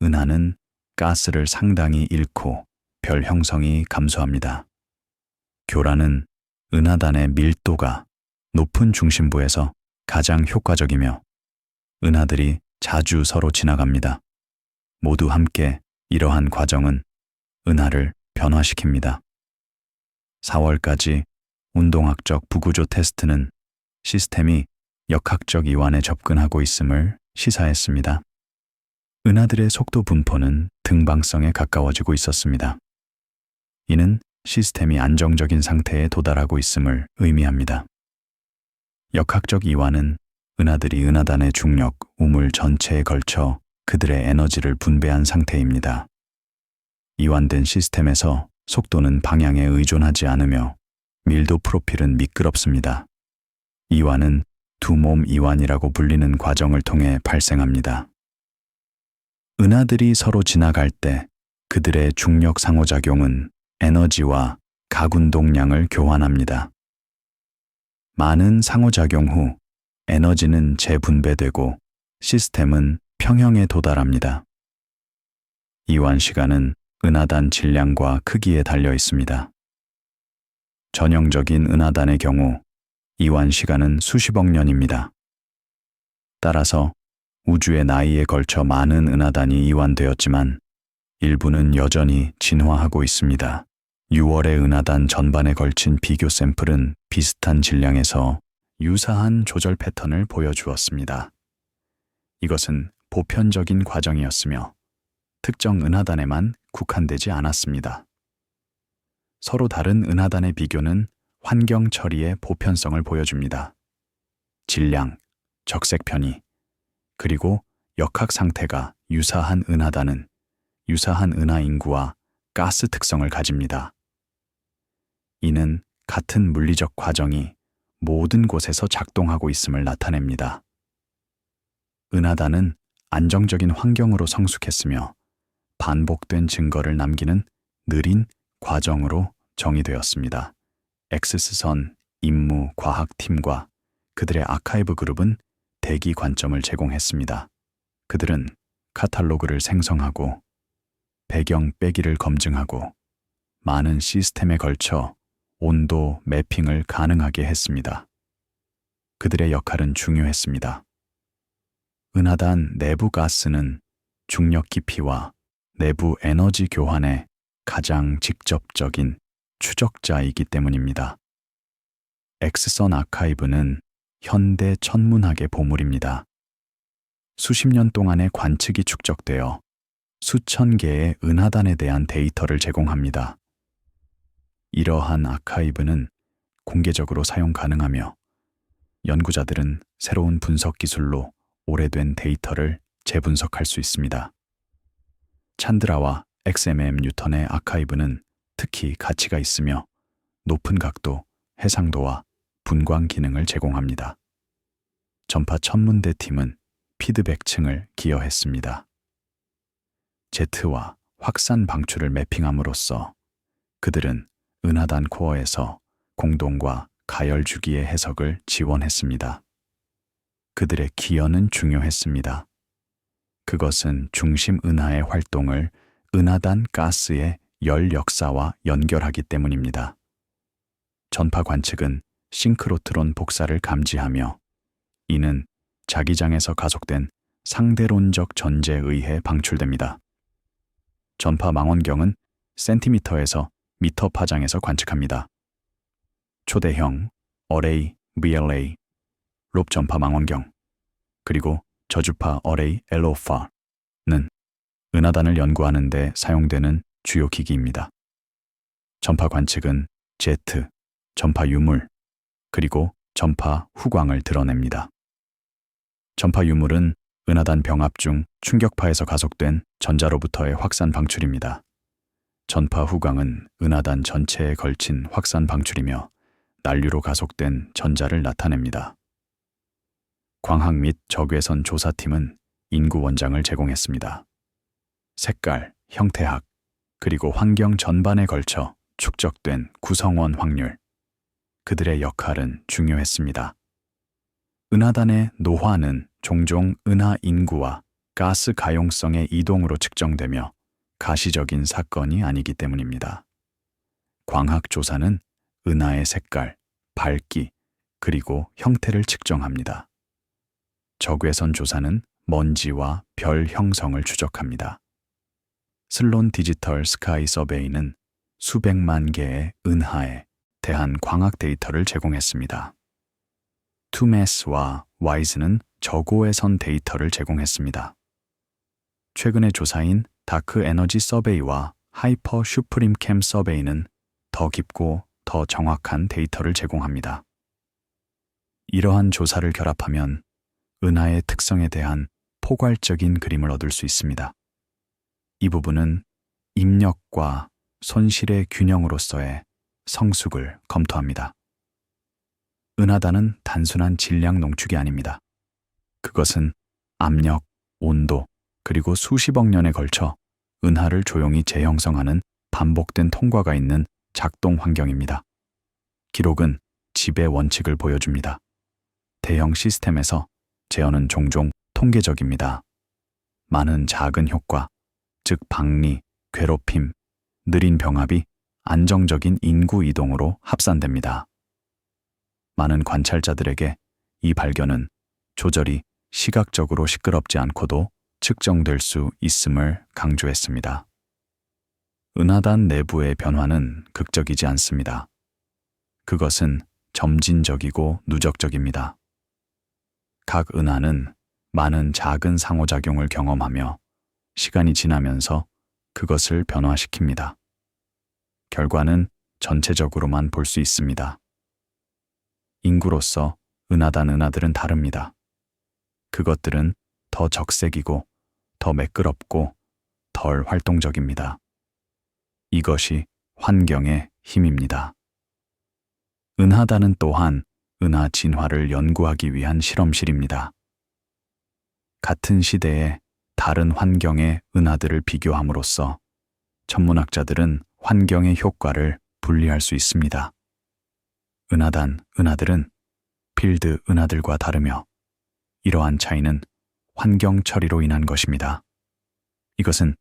은하는 가스를 상당히 잃고 별 형성이 감소합니다. 교란은 은하단의 밀도가 높은 중심부에서 가장 효과적이며 은하들이 자주 서로 지나갑니다. 모두 함께 이러한 과정은 은하를 변화시킵니다. 4월까지 운동학적 부구조 테스트는 시스템이 역학적 이완에 접근하고 있음을 시사했습니다. 은하들의 속도 분포는 등방성에 가까워지고 있었습니다. 이는 시스템이 안정적인 상태에 도달하고 있음을 의미합니다. 역학적 이완은 은하들이 은하단의 중력, 우물 전체에 걸쳐 그들의 에너지를 분배한 상태입니다. 이완된 시스템에서 속도는 방향에 의존하지 않으며 밀도 프로필은 미끄럽습니다. 이완은 두 몸 이완이라고 불리는 과정을 통해 발생합니다. 은하들이 서로 지나갈 때 그들의 중력 상호작용은 에너지와 각운동량을 교환합니다. 많은 상호작용 후 에너지는 재분배되고 시스템은 평형에 도달합니다. 이완 시간은 은하단 질량과 크기에 달려 있습니다. 전형적인 은하단의 경우 이완 시간은 수십억 년입니다. 따라서 우주의 나이에 걸쳐 많은 은하단이 이완되었지만 일부는 여전히 진화하고 있습니다. 6월의 은하단 전반에 걸친 비교 샘플은 비슷한 질량에서 유사한 조절 패턴을 보여주었습니다. 이것은 보편적인 과정이었으며 특정 은하단에만 국한되지 않았습니다. 서로 다른 은하단의 비교는 환경 처리의 보편성을 보여줍니다. 질량, 적색 편의, 그리고 역학 상태가 유사한 은하단은 유사한 은하 인구와 가스 특성을 가집니다. 이는 같은 물리적 과정이 모든 곳에서 작동하고 있음을 나타냅니다. 은하단은 안정적인 환경으로 성숙했으며 반복된 증거를 남기는 느린 과정으로 정의되었습니다. 엑스선 임무 과학팀과 그들의 아카이브 그룹은 대기 관점을 제공했습니다. 그들은 카탈로그를 생성하고 배경 빼기를 검증하고 많은 시스템에 걸쳐 온도 매핑을 가능하게 했습니다. 그들의 역할은 중요했습니다. 은하단 내부 가스는 중력 깊이와 내부 에너지 교환의 가장 직접적인 추적자이기 때문입니다. 엑스선 아카이브는 현대 천문학의 보물입니다. 수십 년 동안의 관측이 축적되어 수천 개의 은하단에 대한 데이터를 제공합니다. 이러한 아카이브는 공개적으로 사용 가능하며 연구자들은 새로운 분석 기술로 오래된 데이터를 재분석할 수 있습니다. 찬드라와 XMM 뉴턴의 아카이브는 특히 가치가 있으며 높은 각도, 해상도와 분광 기능을 제공합니다. 전파 천문대 팀은 피드백층을 기여했습니다. 제트와 확산 방출을 매핑함으로써 그들은 은하단 코어에서 공동과 가열 주기의 해석을 지원했습니다. 그들의 기여는 중요했습니다. 그것은 중심 은하의 활동을 은하단 가스의 열 역사와 연결하기 때문입니다. 전파 관측은 싱크로트론 복사를 감지하며 이는 자기장에서 가속된 상대론적 전제에 의해 방출됩니다. 전파 망원경은 센티미터에서 미터 파장에서 관측합니다. 초대형, 어레이, VLA, 롭 전파 망원경, 그리고 저주파 어레이 LOFAR는 은하단을 연구하는 데 사용되는 주요 기기입니다. 전파 관측은 제트, 전파 유물, 그리고 전파 후광을 드러냅니다. 전파 유물은 은하단 병합 중 충격파에서 가속된 전자로부터의 확산 방출입니다. 전파 후광은 은하단 전체에 걸친 확산 방출이며 난류로 가속된 전자를 나타냅니다. 광학 및 적외선 조사팀은 인구 원장을 제공했습니다. 색깔, 형태학, 그리고 환경 전반에 걸쳐 축적된 구성원 확률, 그들의 역할은 중요했습니다. 은하단의 노화는 종종 은하 인구와 가스 가용성의 이동으로 측정되며 가시적인 사건이 아니기 때문입니다. 광학 조사는 은하의 색깔, 밝기, 그리고 형태를 측정합니다. 적외선 조사는 먼지와 별 형성을 추적합니다. 슬론 디지털 스카이 서베이는 수백만 개의 은하에 대한 광학 데이터를 제공했습니다. 투메스와 와이즈는 저고해선 데이터를 제공했습니다. 최근의 조사인 다크 에너지 서베이와 하이퍼 슈프림 캠 서베이는 더 깊고 더 정확한 데이터를 제공합니다. 이러한 조사를 결합하면 은하의 특성에 대한 포괄적인 그림을 얻을 수 있습니다. 이 부분은 입력과 손실의 균형으로서의 성숙을 검토합니다. 은하단은 단순한 질량 농축이 아닙니다. 그것은 압력, 온도, 그리고 수십억 년에 걸쳐 은하를 조용히 재형성하는 반복된 통과가 있는 작동 환경입니다. 기록은 집의 원칙을 보여줍니다. 대형 시스템에서 제어는 종종 통계적입니다. 많은 작은 효과, 즉 박리, 괴롭힘, 느린 병합이 안정적인 인구 이동으로 합산됩니다. 많은 관찰자들에게 이 발견은 조절이 시각적으로 시끄럽지 않고도 측정될 수 있음을 강조했습니다. 은하단 내부의 변화는 극적이지 않습니다. 그것은 점진적이고 누적적입니다. 각 은하는 많은 작은 상호작용을 경험하며 시간이 지나면서 그것을 변화시킵니다. 결과는 전체적으로만 볼 수 있습니다. 인구로서 은하단 은하들은 다릅니다. 그것들은 더 적색이고 더 매끄럽고 덜 활동적입니다. 이것이 환경의 힘입니다. 은하단은 또한 은하 진화를 연구하기 위한 실험실입니다. 같은 시대에 다른 환경의 은하들을 비교함으로써 천문학자들은 환경의 효과를 분리할 수 있습니다. 은하단 은하들은 필드 은하들과 다르며 이러한 차이는 환경 처리로 인한 것입니다. 이것은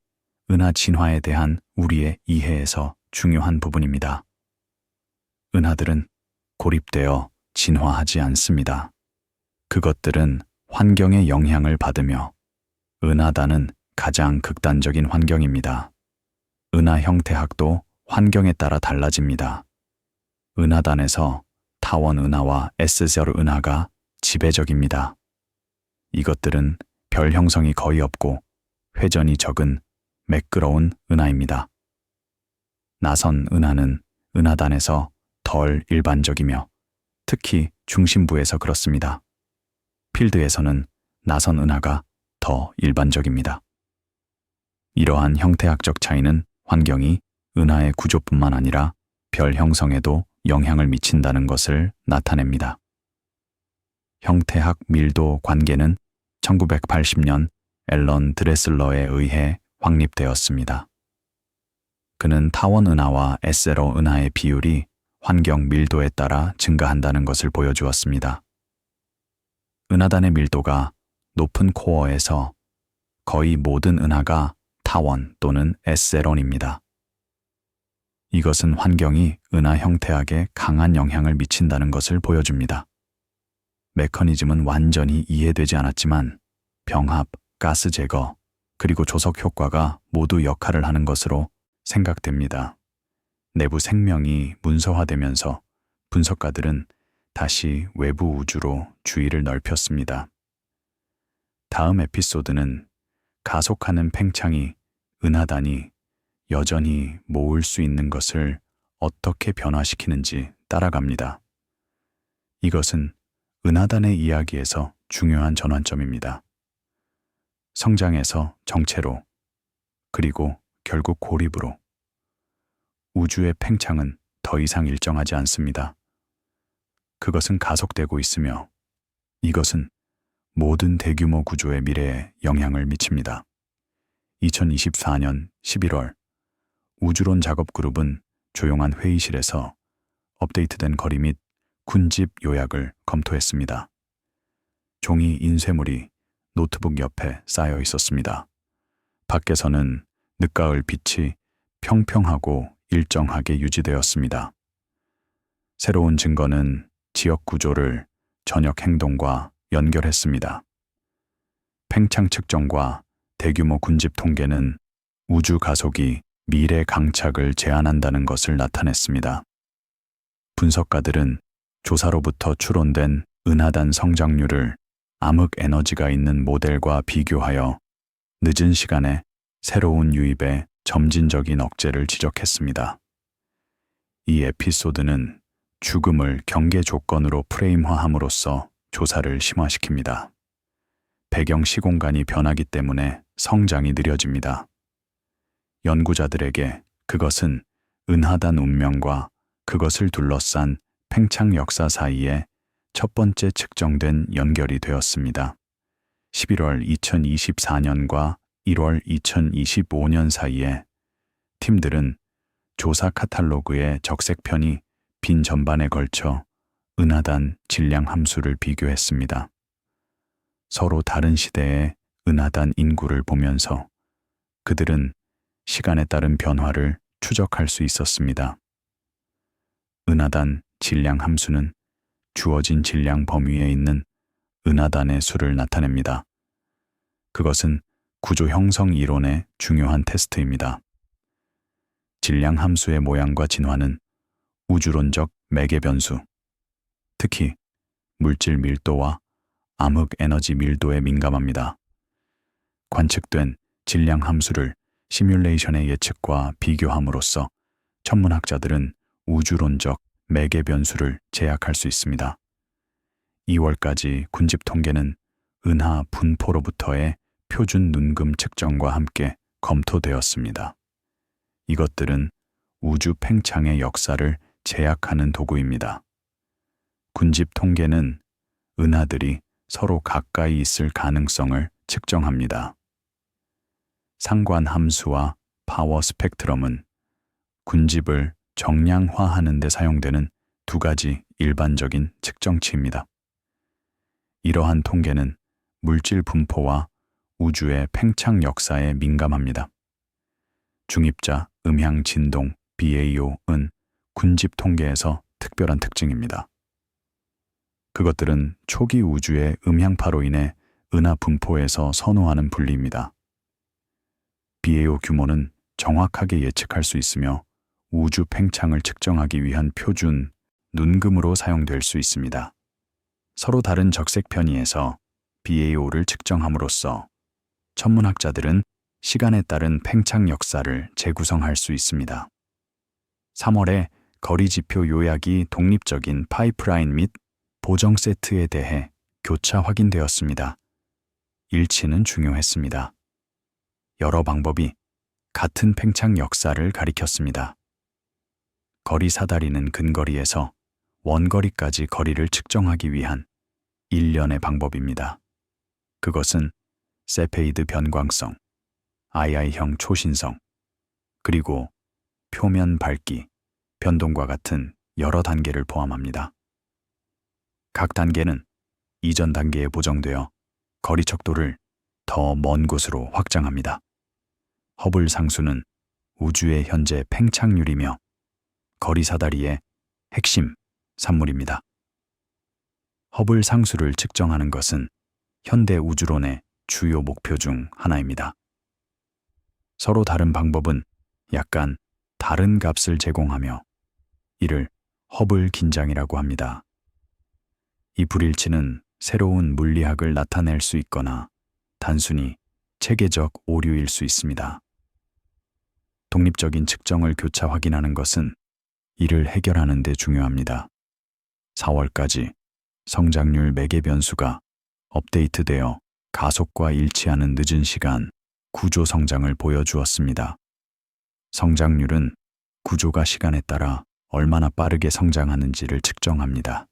은하 진화에 대한 우리의 이해에서 중요한 부분입니다. 은하들은 고립되어 진화하지 않습니다. 그것들은 환경의 영향을 받으며 은하단은 가장 극단적인 환경입니다. 은하 형태학도 환경에 따라 달라집니다. 은하단에서 타원 은하와 S절 은하가 지배적입니다. 이것들은 별 형성이 거의 없고 회전이 적은 매끄러운 은하입니다. 나선 은하는 은하단에서 덜 일반적이며 특히 중심부에서 그렇습니다. 필드에서는 나선 은하가 더 일반적입니다. 이러한 형태학적 차이는 환경이 은하의 구조뿐만 아니라 별 형성에도 영향을 미친다는 것을 나타냅니다. 형태학 밀도 관계는 1980년 앨런 드레슬러에 의해 확립되었습니다. 그는 타원 은하와 SLO 은하의 비율이 환경 밀도에 따라 증가한다는 것을 보여주었습니다. 은하단의 밀도가 높은 코어에서 거의 모든 은하가 타원 또는 SLO입니다. 이것은 환경이 은하 형태학에 강한 영향을 미친다는 것을 보여줍니다. 메커니즘은 완전히 이해되지 않았지만 병합, 가스 제거, 그리고 조석 효과가 모두 역할을 하는 것으로 생각됩니다. 내부 생명이 문서화되면서 분석가들은 다시 외부 우주로 주의를 넓혔습니다. 다음 에피소드는 가속하는 팽창이 은하단이 여전히 모을 수 있는 것을 어떻게 변화시키는지 따라갑니다. 이것은 은하단의 이야기에서 중요한 전환점입니다. 성장에서 정체로, 그리고 결국 고립으로. 우주의 팽창은 더 이상 일정하지 않습니다. 그것은 가속되고 있으며 이것은 모든 대규모 구조의 미래에 영향을 미칩니다. 2024년 11월 우주론 작업그룹은 조용한 회의실에서 업데이트된 거리 및 군집 요약을 검토했습니다. 종이 인쇄물이 노트북 옆에 쌓여 있었습니다. 밖에서는 늦가을 빛이 평평하고 일정하게 유지되었습니다. 새로운 증거는 지역 구조를 전역 행동과 연결했습니다. 팽창 측정과 대규모 군집 통계는 우주 가속이 미래 강착을 제한한다는 것을 나타냈습니다. 분석가들은 조사로부터 추론된 은하단 성장률을 암흑 에너지가 있는 모델과 비교하여 늦은 시간에 새로운 유입의 점진적인 억제를 지적했습니다. 이 에피소드는 죽음을 경계 조건으로 프레임화함으로써 조사를 심화시킵니다. 배경 시공간이 변하기 때문에 성장이 느려집니다. 연구자들에게 그것은 은하단 운명과 그것을 둘러싼 팽창 역사 사이에 첫 번째 측정된 연결이 되었습니다. 11월 2024년과 1월 2025년 사이에 팀들은 조사 카탈로그의 적색편이 빈 전반에 걸쳐 은하단 질량 함수를 비교했습니다. 서로 다른 시대의 은하단 인구를 보면서 그들은 시간에 따른 변화를 추적할 수 있었습니다. 은하단 질량 함수는 주어진 질량 범위에 있는 은하단의 수를 나타냅니다. 그것은 구조 형성 이론의 중요한 테스트입니다. 질량 함수의 모양과 진화는 우주론적 매개 변수, 특히 물질 밀도와 암흑 에너지 밀도에 민감합니다. 관측된 질량 함수를 시뮬레이션의 예측과 비교함으로써 천문학자들은 우주론적 매개 변수를 제약할 수 있습니다. 2월까지 군집 통계는 은하 분포로부터의 표준 눈금 측정과 함께 검토되었습니다. 이것들은 우주 팽창의 역사를 제약하는 도구입니다. 군집 통계는 은하들이 서로 가까이 있을 가능성을 측정합니다. 상관 함수와 파워 스펙트럼은 군집을 정량화하는 데 사용되는 두 가지 일반적인 측정치입니다. 이러한 통계는 물질 분포와 우주의 팽창 역사에 민감합니다. 중입자 음향 진동 BAO는 군집 통계에서 특별한 특징입니다. 그것들은 초기 우주의 음향파로 인해 은하 분포에서 선호하는 분리입니다. BAO 규모는 정확하게 예측할 수 있으며 우주 팽창을 측정하기 위한 표준 눈금으로 사용될 수 있습니다. 서로 다른 적색 편의에서 BAO를 측정함으로써 천문학자들은 시간에 따른 팽창 역사를 재구성할 수 있습니다. 3월에 거리지표 요약이 독립적인 파이프라인 및 보정 세트에 대해 교차 확인되었습니다. 일치는 중요했습니다. 여러 방법이 같은 팽창 역사를 가리켰습니다. 거리 사다리는 근거리에서 원거리까지 거리를 측정하기 위한 일련의 방법입니다. 그것은 세페이드 변광성, II형 초신성, 그리고 표면 밝기, 변동과 같은 여러 단계를 포함합니다. 각 단계는 이전 단계에 보정되어 거리 척도를 더 먼 곳으로 확장합니다. 허블 상수는 우주의 현재 팽창률이며 거리 사다리의 핵심 산물입니다. 허블 상수를 측정하는 것은 현대 우주론의 주요 목표 중 하나입니다. 서로 다른 방법은 약간 다른 값을 제공하며 이를 허블 긴장이라고 합니다. 이 불일치는 새로운 물리학을 나타낼 수 있거나 단순히 체계적 오류일 수 있습니다. 독립적인 측정을 교차 확인하는 것은 이를 해결하는 데 중요합니다. 4월까지 성장률 매개 변수가 업데이트되어 가속과 일치하는 늦은 시간 구조 성장을 보여주었습니다. 성장률은 구조가 시간에 따라 얼마나 빠르게 성장하는지를 측정합니다.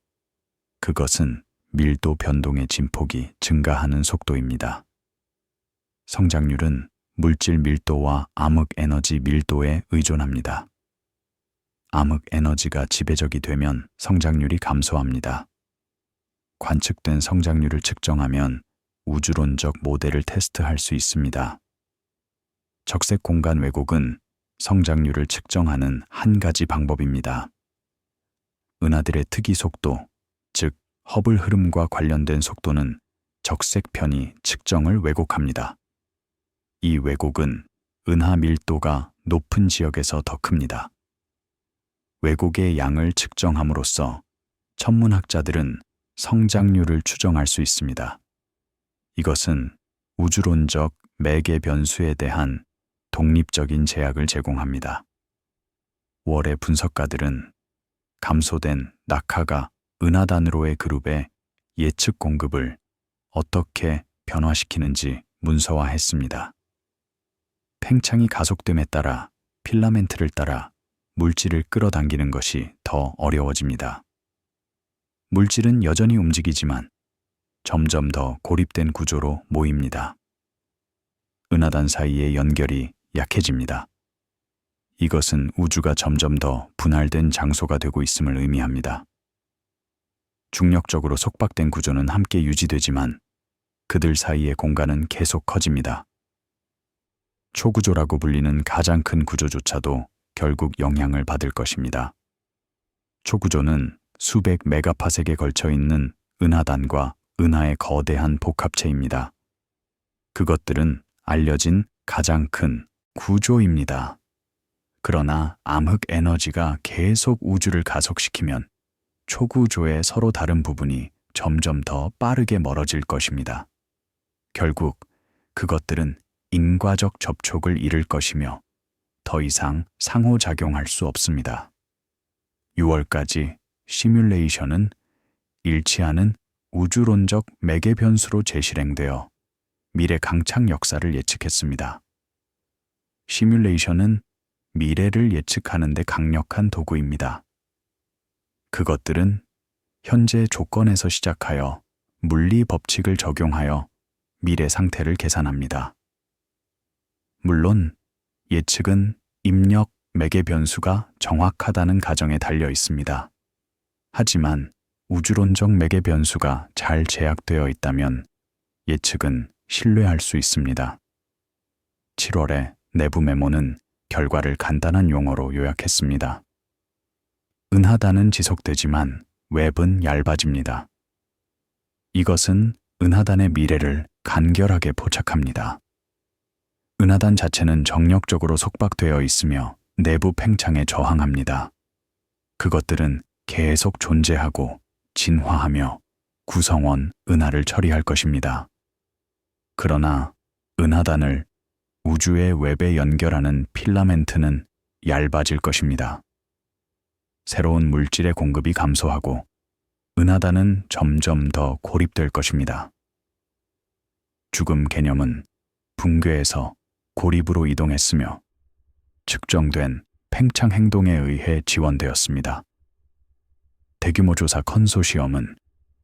그것은 밀도 변동의 진폭이 증가하는 속도입니다. 성장률은 물질 밀도와 암흑 에너지 밀도에 의존합니다. 암흑 에너지가 지배적이 되면 성장률이 감소합니다. 관측된 성장률을 측정하면 우주론적 모델을 테스트할 수 있습니다. 적색 공간 왜곡은 성장률을 측정하는 한 가지 방법입니다. 은하들의 특이 속도, 즉 허블 흐름과 관련된 속도는 적색 편이 측정을 왜곡합니다. 이 왜곡은 은하 밀도가 높은 지역에서 더 큽니다. 왜곡의 양을 측정함으로써 천문학자들은 성장률을 추정할 수 있습니다. 이것은 우주론적 매개 변수에 대한 독립적인 제약을 제공합니다. 월의 분석가들은 감소된 낙하가 은하단으로의 그룹의 예측 공급을 어떻게 변화시키는지 문서화했습니다. 팽창이 가속됨에 따라 필라멘트를 따라 물질을 끌어당기는 것이 더 어려워집니다. 물질은 여전히 움직이지만 점점 더 고립된 구조로 모입니다. 은하단 사이의 연결이 약해집니다. 이것은 우주가 점점 더 분할된 장소가 되고 있음을 의미합니다. 중력적으로 속박된 구조는 함께 유지되지만 그들 사이의 공간은 계속 커집니다. 초구조라고 불리는 가장 큰 구조조차도 결국 영향을 받을 것입니다. 초구조는 수백 메가파섹에 걸쳐 있는 은하단과 은하의 거대한 복합체입니다. 그것들은 알려진 가장 큰 구조입니다. 그러나 암흑 에너지가 계속 우주를 가속시키면 초구조의 서로 다른 부분이 점점 더 빠르게 멀어질 것입니다. 결국 그것들은 인과적 접촉을 잃을 것이며 더 이상 상호작용할 수 없습니다. 6월까지 시뮬레이션은 일치하는 우주론적 매개 변수로 재실행되어 미래 강착 역사를 예측했습니다. 시뮬레이션은 미래를 예측하는 데 강력한 도구입니다. 그것들은 현재 조건에서 시작하여 물리 법칙을 적용하여 미래 상태를 계산합니다. 물론 예측은 입력 매개 변수가 정확하다는 가정에 달려 있습니다. 하지만 우주론적 매개 변수가 잘 제약되어 있다면 예측은 신뢰할 수 있습니다. 7월에 내부 메모는 결과를 간단한 용어로 요약했습니다. 은하단은 지속되지만 웹은 얇아집니다. 이것은 은하단의 미래를 간결하게 포착합니다. 은하단 자체는 정력적으로 속박되어 있으며 내부 팽창에 저항합니다. 그것들은 계속 존재하고 진화하며 구성원 은하를 처리할 것입니다. 그러나 은하단을 우주의 웹에 연결하는 필라멘트는 얇아질 것입니다. 새로운 물질의 공급이 감소하고 은하단은 점점 더 고립될 것입니다. 죽음 개념은 붕괴에서 고립으로 이동했으며 측정된 팽창 행동에 의해 지원되었습니다. 대규모 조사 컨소시엄은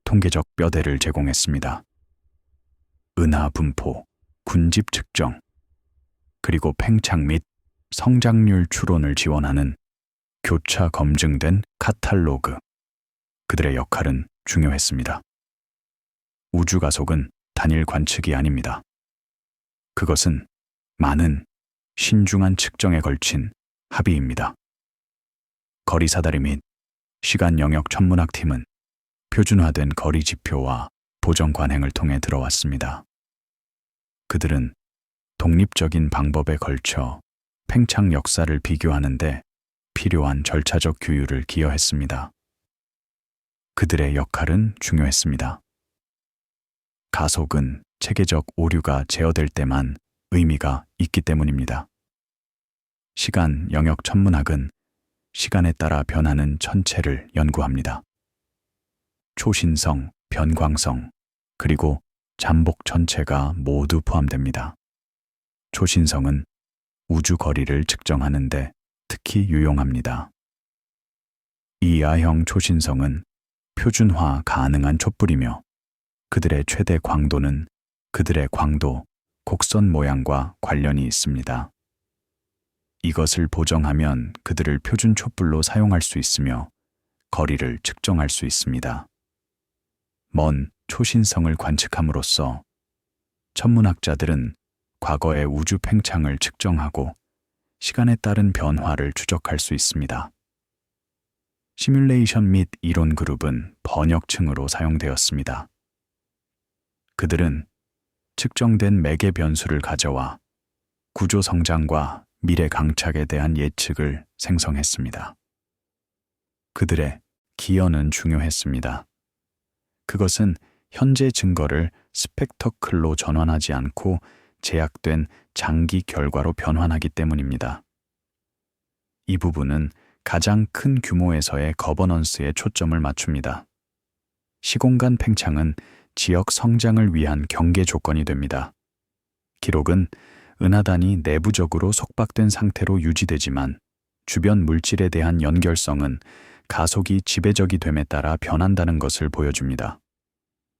통계적 뼈대를 제공했습니다. 은하 분포, 군집 측정, 그리고 팽창 및 성장률 추론을 지원하는 교차 검증된 카탈로그. 그들의 역할은 중요했습니다. 우주 가속은 단일 관측이 아닙니다. 그것은 많은 신중한 측정에 걸친 합의입니다. 거리 사다리 및 시간 영역 천문학팀은 표준화된 거리 지표와 보정 관행을 통해 들어왔습니다. 그들은 독립적인 방법에 걸쳐 팽창 역사를 비교하는데 필요한 절차적 규율을 기여했습니다. 그들의 역할은 중요했습니다. 가속은 체계적 오류가 제어될 때만 의미가 있기 때문입니다. 시간 영역 천문학은 시간에 따라 변하는 천체를 연구합니다. 초신성, 변광성, 그리고 잠복 천체가 모두 포함됩니다. 초신성은 우주 거리를 측정하는데 특히 유용합니다. 이하형 초신성은 표준화 가능한 촛불이며 그들의 최대 광도는 그들의 광도, 곡선 모양과 관련이 있습니다. 이것을 보정하면 그들을 표준 촛불로 사용할 수 있으며 거리를 측정할 수 있습니다. 먼 초신성을 관측함으로써 천문학자들은 과거의 우주 팽창을 측정하고 시간에 따른 변화를 추적할 수 있습니다. 시뮬레이션 및 이론 그룹은 번역층으로 사용되었습니다. 그들은 측정된 매개 변수를 가져와 구조 성장과 미래 강착에 대한 예측을 생성했습니다. 그들의 기여는 중요했습니다. 그것은 현재 증거를 스펙터클로 전환하지 않고 제약된 장기 결과로 변환하기 때문입니다. 이 부분은 가장 큰 규모에서의 거버넌스에 초점을 맞춥니다. 시공간 팽창은 지역 성장을 위한 경계 조건이 됩니다. 기록은 은하단이 내부적으로 속박된 상태로 유지되지만 주변 물질에 대한 연결성은 가속이 지배적이 됨에 따라 변한다는 것을 보여줍니다.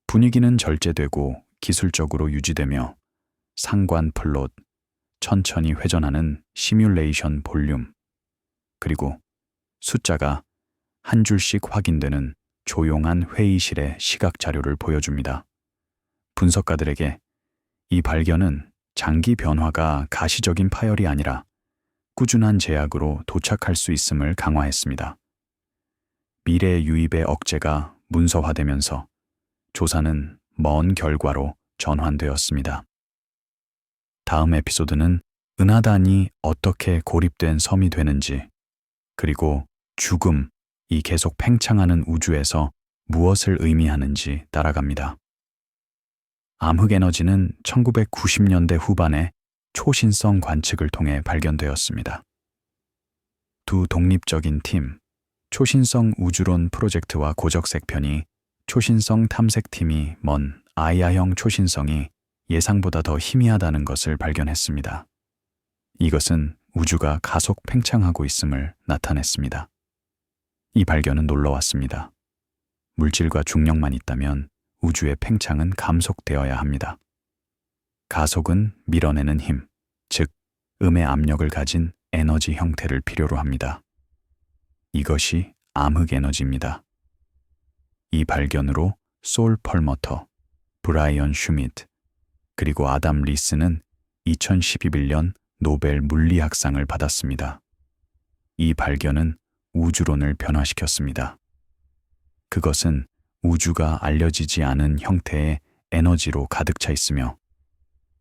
분위기는 절제되고 기술적으로 유지되며 상관 플롯, 천천히 회전하는 시뮬레이션 볼륨, 그리고 숫자가 한 줄씩 확인되는 조용한 회의실의 시각 자료를 보여줍니다. 분석가들에게 이 발견은 장기 변화가 가시적인 파열이 아니라 꾸준한 제약으로 도착할 수 있음을 강화했습니다. 미래 유입의 억제가 문서화되면서 조사는 먼 결과로 전환되었습니다. 다음 에피소드는 은하단이 어떻게 고립된 섬이 되는지, 그리고 죽음이 계속 팽창하는 우주에서 무엇을 의미하는지 따라갑니다. 암흑에너지는 1990년대 후반에 초신성 관측을 통해 발견되었습니다. 두 독립적인 팀, 초신성 우주론 프로젝트와 고적색편이 초신성 탐색팀이 먼 아이아형 초신성이 예상보다 더 희미하다는 것을 발견했습니다. 이것은 우주가 가속 팽창하고 있음을 나타냈습니다. 이 발견은 놀라웠습니다. 물질과 중력만 있다면 우주의 팽창은 감속되어야 합니다. 가속은 밀어내는 힘, 즉 음의 압력을 가진 에너지 형태를 필요로 합니다. 이것이 암흑에너지입니다. 이 발견으로 솔 펄머터, 브라이언 슈미트, 그리고 아담 리스는 2011년 노벨 물리학상을 받았습니다. 이 발견은 우주론을 변화시켰습니다. 그것은 우주가 알려지지 않은 형태의 에너지로 가득 차 있으며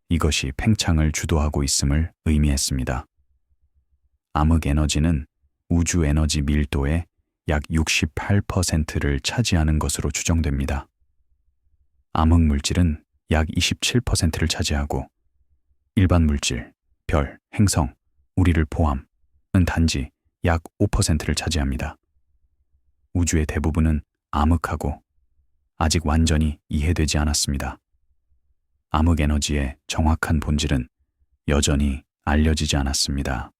이것이 팽창을 주도하고 있음을 의미했습니다. 암흑에너지는 우주 에너지 밀도의 약 68%를 차지하는 것으로 추정됩니다. 암흑물질은 약 27%를 차지하고 일반 물질, 별, 행성, 우리를 포함은 단지 약 5%를 차지합니다. 우주의 대부분은 암흑하고 아직 완전히 이해되지 않았습니다. 암흑에너지의 정확한 본질은 여전히 알려지지 않았습니다.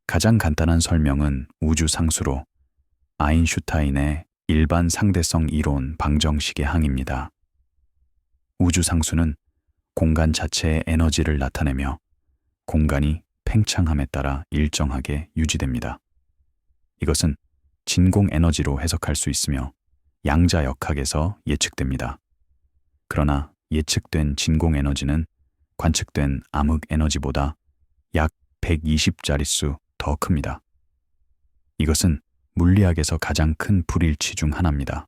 가장 간단한 설명은 우주 상수로 아인슈타인의 일반 상대성 이론 방정식의 항입니다. 우주 상수는 공간 자체의 에너지를 나타내며 공간이 팽창함에 따라 일정하게 유지됩니다. 이것은 진공 에너지로 해석할 수 있으며 양자역학에서 예측됩니다. 그러나 예측된 진공 에너지는 관측된 암흑 에너지보다 약 120자릿수 더 큽니다. 이것은 물리학에서 가장 큰 불일치 중 하나입니다.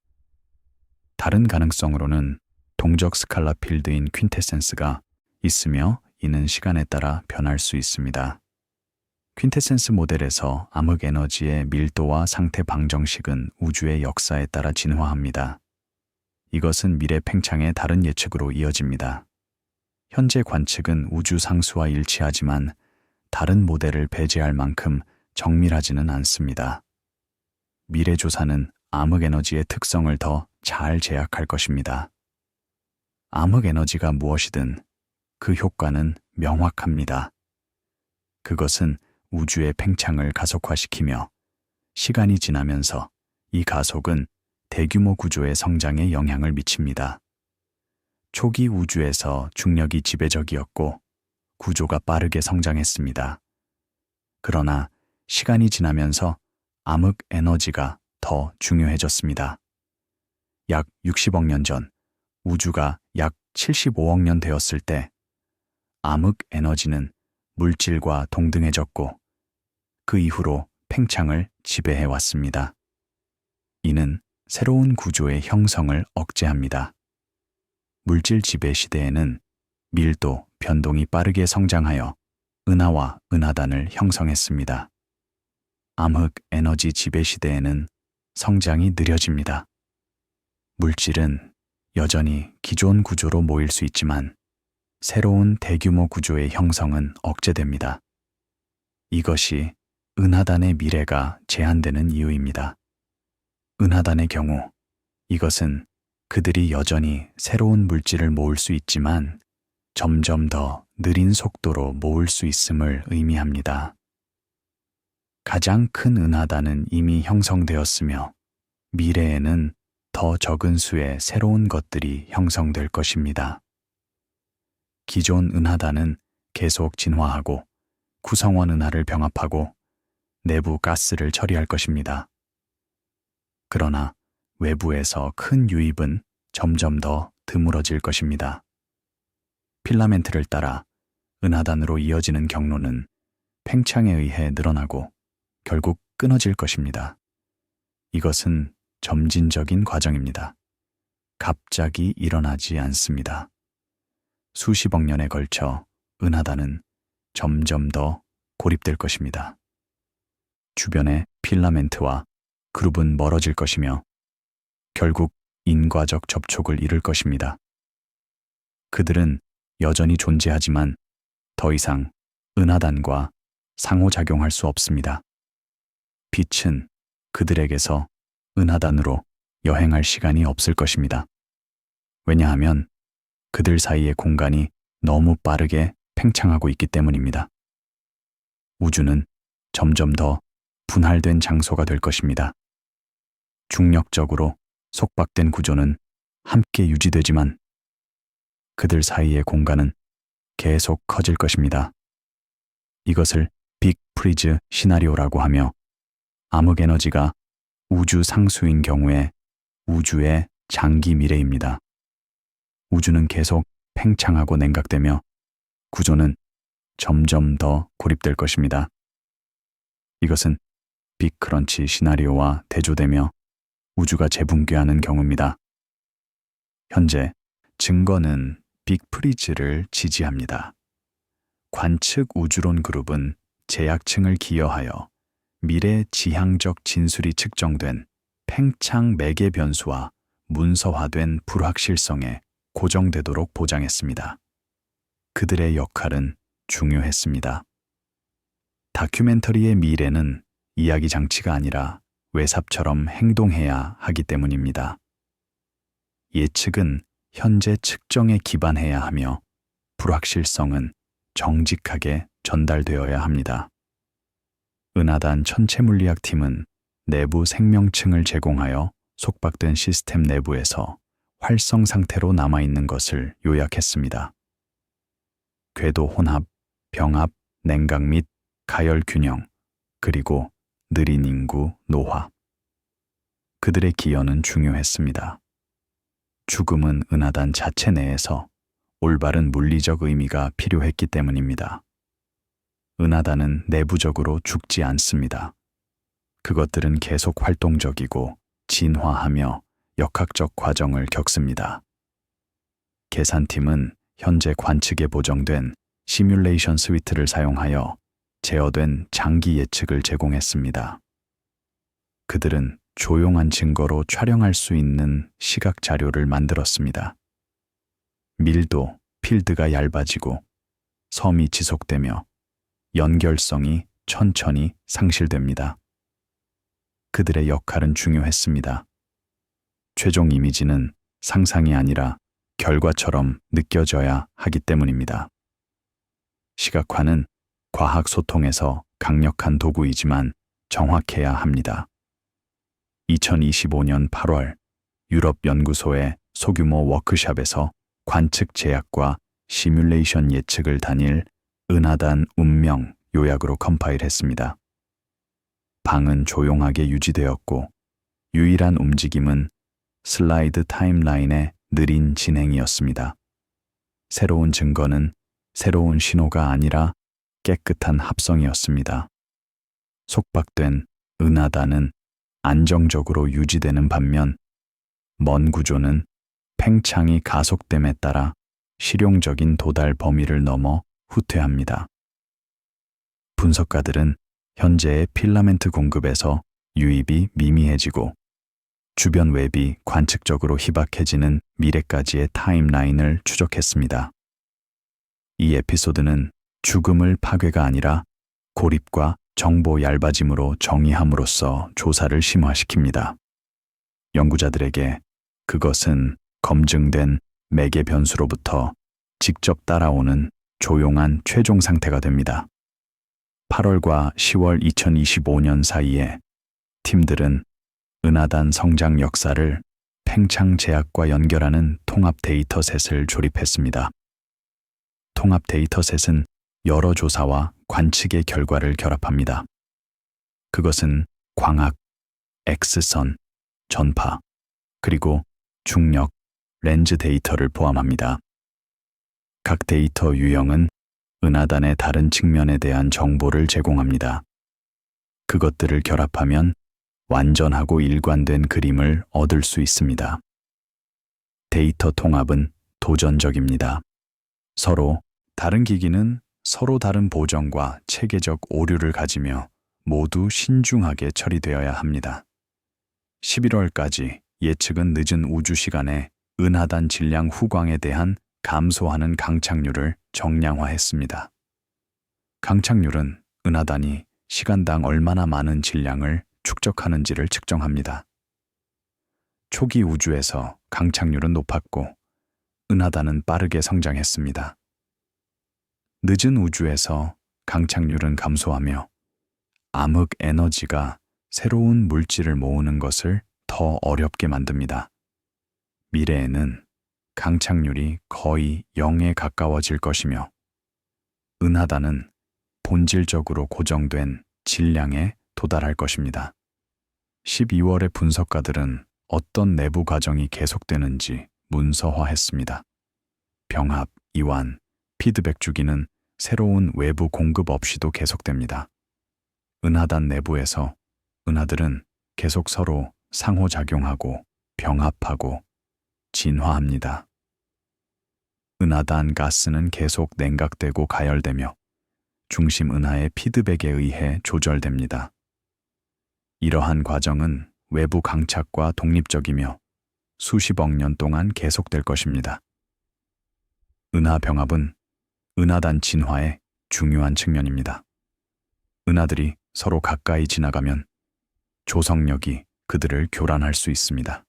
다른 가능성으로는 동적 스칼라 필드인 퀸테센스가 있으며 이는 시간에 따라 변할 수 있습니다. 퀸테센스 모델에서 암흑 에너지의 밀도와 상태 방정식은 우주의 역사에 따라 진화합니다. 이것은 미래 팽창의 다른 예측으로 이어집니다. 현재 관측은 우주 상수와 일치하지만 다른 모델을 배제할 만큼 정밀하지는 않습니다. 미래 조사는 암흑 에너지의 특성을 더 잘 제약할 것입니다. 암흑 에너지가 무엇이든 그 효과는 명확합니다. 그것은 우주의 팽창을 가속화시키며 시간이 지나면서 이 가속은 대규모 구조의 성장에 영향을 미칩니다. 초기 우주에서 중력이 지배적이었고 구조가 빠르게 성장했습니다. 그러나 시간이 지나면서 암흑 에너지가 더 중요해졌습니다. 약 60억 년 전 우주가 약 75억 년 되었을 때 암흑 에너지는 물질과 동등해졌고 그 이후로 팽창을 지배해왔습니다. 이는 새로운 구조의 형성을 억제합니다. 물질 지배 시대에는 밀도 변동이 빠르게 성장하여 은하와 은하단을 형성했습니다. 암흑 에너지 지배 시대에는 성장이 느려집니다. 물질은 여전히 기존 구조로 모일 수 있지만 새로운 대규모 구조의 형성은 억제됩니다. 이것이 은하단의 미래가 제한되는 이유입니다. 은하단의 경우 이것은 그들이 여전히 새로운 물질을 모을 수 있지만 점점 더 느린 속도로 모을 수 있음을 의미합니다. 가장 큰 은하단은 이미 형성되었으며 미래에는 더 적은 수의 새로운 것들이 형성될 것입니다. 기존 은하단은 계속 진화하고 구성원 은하를 병합하고 내부 가스를 처리할 것입니다. 그러나 외부에서 큰 유입은 점점 더 드물어질 것입니다. 필라멘트를 따라 은하단으로 이어지는 경로는 팽창에 의해 늘어나고 결국 끊어질 것입니다. 이것은 점진적인 과정입니다. 갑자기 일어나지 않습니다. 수십억 년에 걸쳐 은하단은 점점 더 고립될 것입니다. 주변의 필라멘트와 그룹은 멀어질 것이며 결국 인과적 접촉을 잃을 것입니다. 그들은 여전히 존재하지만 더 이상 은하단과 상호작용할 수 없습니다. 빛은 그들에게서 은하단으로 여행할 시간이 없을 것입니다. 왜냐하면 그들 사이의 공간이 너무 빠르게 팽창하고 있기 때문입니다. 우주는 점점 더 분할된 장소가 될 것입니다. 중력적으로 속박된 구조는 함께 유지되지만 그들 사이의 공간은 계속 커질 것입니다. 이것을 빅 프리즈 시나리오라고 하며 암흑 에너지가 우주 상수인 경우에 우주의 장기 미래입니다. 우주는 계속 팽창하고 냉각되며 구조는 점점 더 고립될 것입니다. 이것은 빅 크런치 시나리오와 대조되며 우주가 재붕괴하는 경우입니다. 현재 증거는 빅 프리즈를 지지합니다. 관측 우주론 그룹은 제약층을 기여하여 미래 지향적 진술이 측정된 팽창 매개 변수와 문서화된 불확실성에 고정되도록 보장했습니다. 그들의 역할은 중요했습니다. 다큐멘터리의 미래는 이야기 장치가 아니라 외삽처럼 행동해야 하기 때문입니다. 예측은 현재 측정에 기반해야 하며 불확실성은 정직하게 전달되어야 합니다. 은하단 천체물리학팀은 내부 생명층을 제공하여 속박된 시스템 내부에서 활성 상태로 남아있는 것을 요약했습니다. 궤도 혼합, 병합, 냉각 및 가열 균형, 그리고 느린 인구 노화. 그들의 기여는 중요했습니다. 죽음은 은하단 자체 내에서 올바른 물리적 의미가 필요했기 때문입니다. 은하단은 내부적으로 죽지 않습니다. 그것들은 계속 활동적이고 진화하며 역학적 과정을 겪습니다. 계산팀은 현재 관측에 보정된 시뮬레이션 스위트를 사용하여 제어된 장기 예측을 제공했습니다. 그들은 조용한 증거로 촬영할 수 있는 시각 자료를 만들었습니다. 밀도, 필드가 얇아지고 섬이 지속되며 연결성이 천천히 상실됩니다. 그들의 역할은 중요했습니다. 최종 이미지는 상상이 아니라 결과처럼 느껴져야 하기 때문입니다. 시각화는 과학 소통에서 강력한 도구이지만 정확해야 합니다. 2025년 8월 유럽 연구소의 소규모 워크숍에서 관측 제약과 시뮬레이션 예측을 단일 은하단 운명 요약으로 컴파일했습니다. 방은 조용하게 유지되었고 유일한 움직임은 슬라이드 타임라인의 느린 진행이었습니다. 새로운 증거는 새로운 신호가 아니라 깨끗한 합성이었습니다. 속박된 은하단은 안정적으로 유지되는 반면 먼 구조는 팽창이 가속됨에 따라 실용적인 도달 범위를 넘어 후퇴합니다. 분석가들은 현재의 필라멘트 공급에서 유입이 미미해지고 주변 웹이 관측적으로 희박해지는 미래까지의 타임라인을 추적했습니다. 이 에피소드는 죽음을 파괴가 아니라 고립과 정보 얇아짐으로 정의함으로써 조사를 심화시킵니다. 연구자들에게 그것은 검증된 매개 변수로부터 직접 따라오는 조용한 최종 상태가 됩니다. 8월과 10월 2025년 사이에 팀들은 은하단 성장 역사를 팽창 제약과 연결하는 통합 데이터셋을 조립했습니다. 통합 데이터셋은 여러 조사와 관측의 결과를 결합합니다. 그것은 광학, X선, 전파, 그리고 중력, 렌즈 데이터를 포함합니다. 각 데이터 유형은 은하단의 다른 측면에 대한 정보를 제공합니다. 그것들을 결합하면 완전하고 일관된 그림을 얻을 수 있습니다. 데이터 통합은 도전적입니다. 서로 다른 기기는 서로 다른 보정과 체계적 오류를 가지며 모두 신중하게 처리되어야 합니다. 11월까지 예측은 늦은 우주 시간에 은하단 질량 후광에 대한 감소하는 강착률을 정량화했습니다. 강착률은 은하단이 시간당 얼마나 많은 질량을 축적하는지를 측정합니다. 초기 우주에서 강착률은 높았고 은하단은 빠르게 성장했습니다. 늦은 우주에서 강착률은 감소하며 암흑 에너지가 새로운 물질을 모으는 것을 더 어렵게 만듭니다. 미래에는 강착률이 거의 0에 가까워질 것이며 은하단은 본질적으로 고정된 질량에 도달할 것입니다. 12월에 분석가들은 어떤 내부 과정이 계속되는지 문서화했습니다. 병합, 이완, 피드백 주기는 새로운 외부 공급 없이도 계속됩니다. 은하단 내부에서 은하들은 계속 서로 상호작용하고 병합하고 진화합니다. 은하단 가스는 계속 냉각되고 가열되며 중심 은하의 피드백에 의해 조절됩니다. 이러한 과정은 외부 강착과 독립적이며 수십억 년 동안 계속될 것입니다. 은하 병합은 은하단 진화의 중요한 측면입니다. 은하들이 서로 가까이 지나가면 조성력이 그들을 교란할 수 있습니다.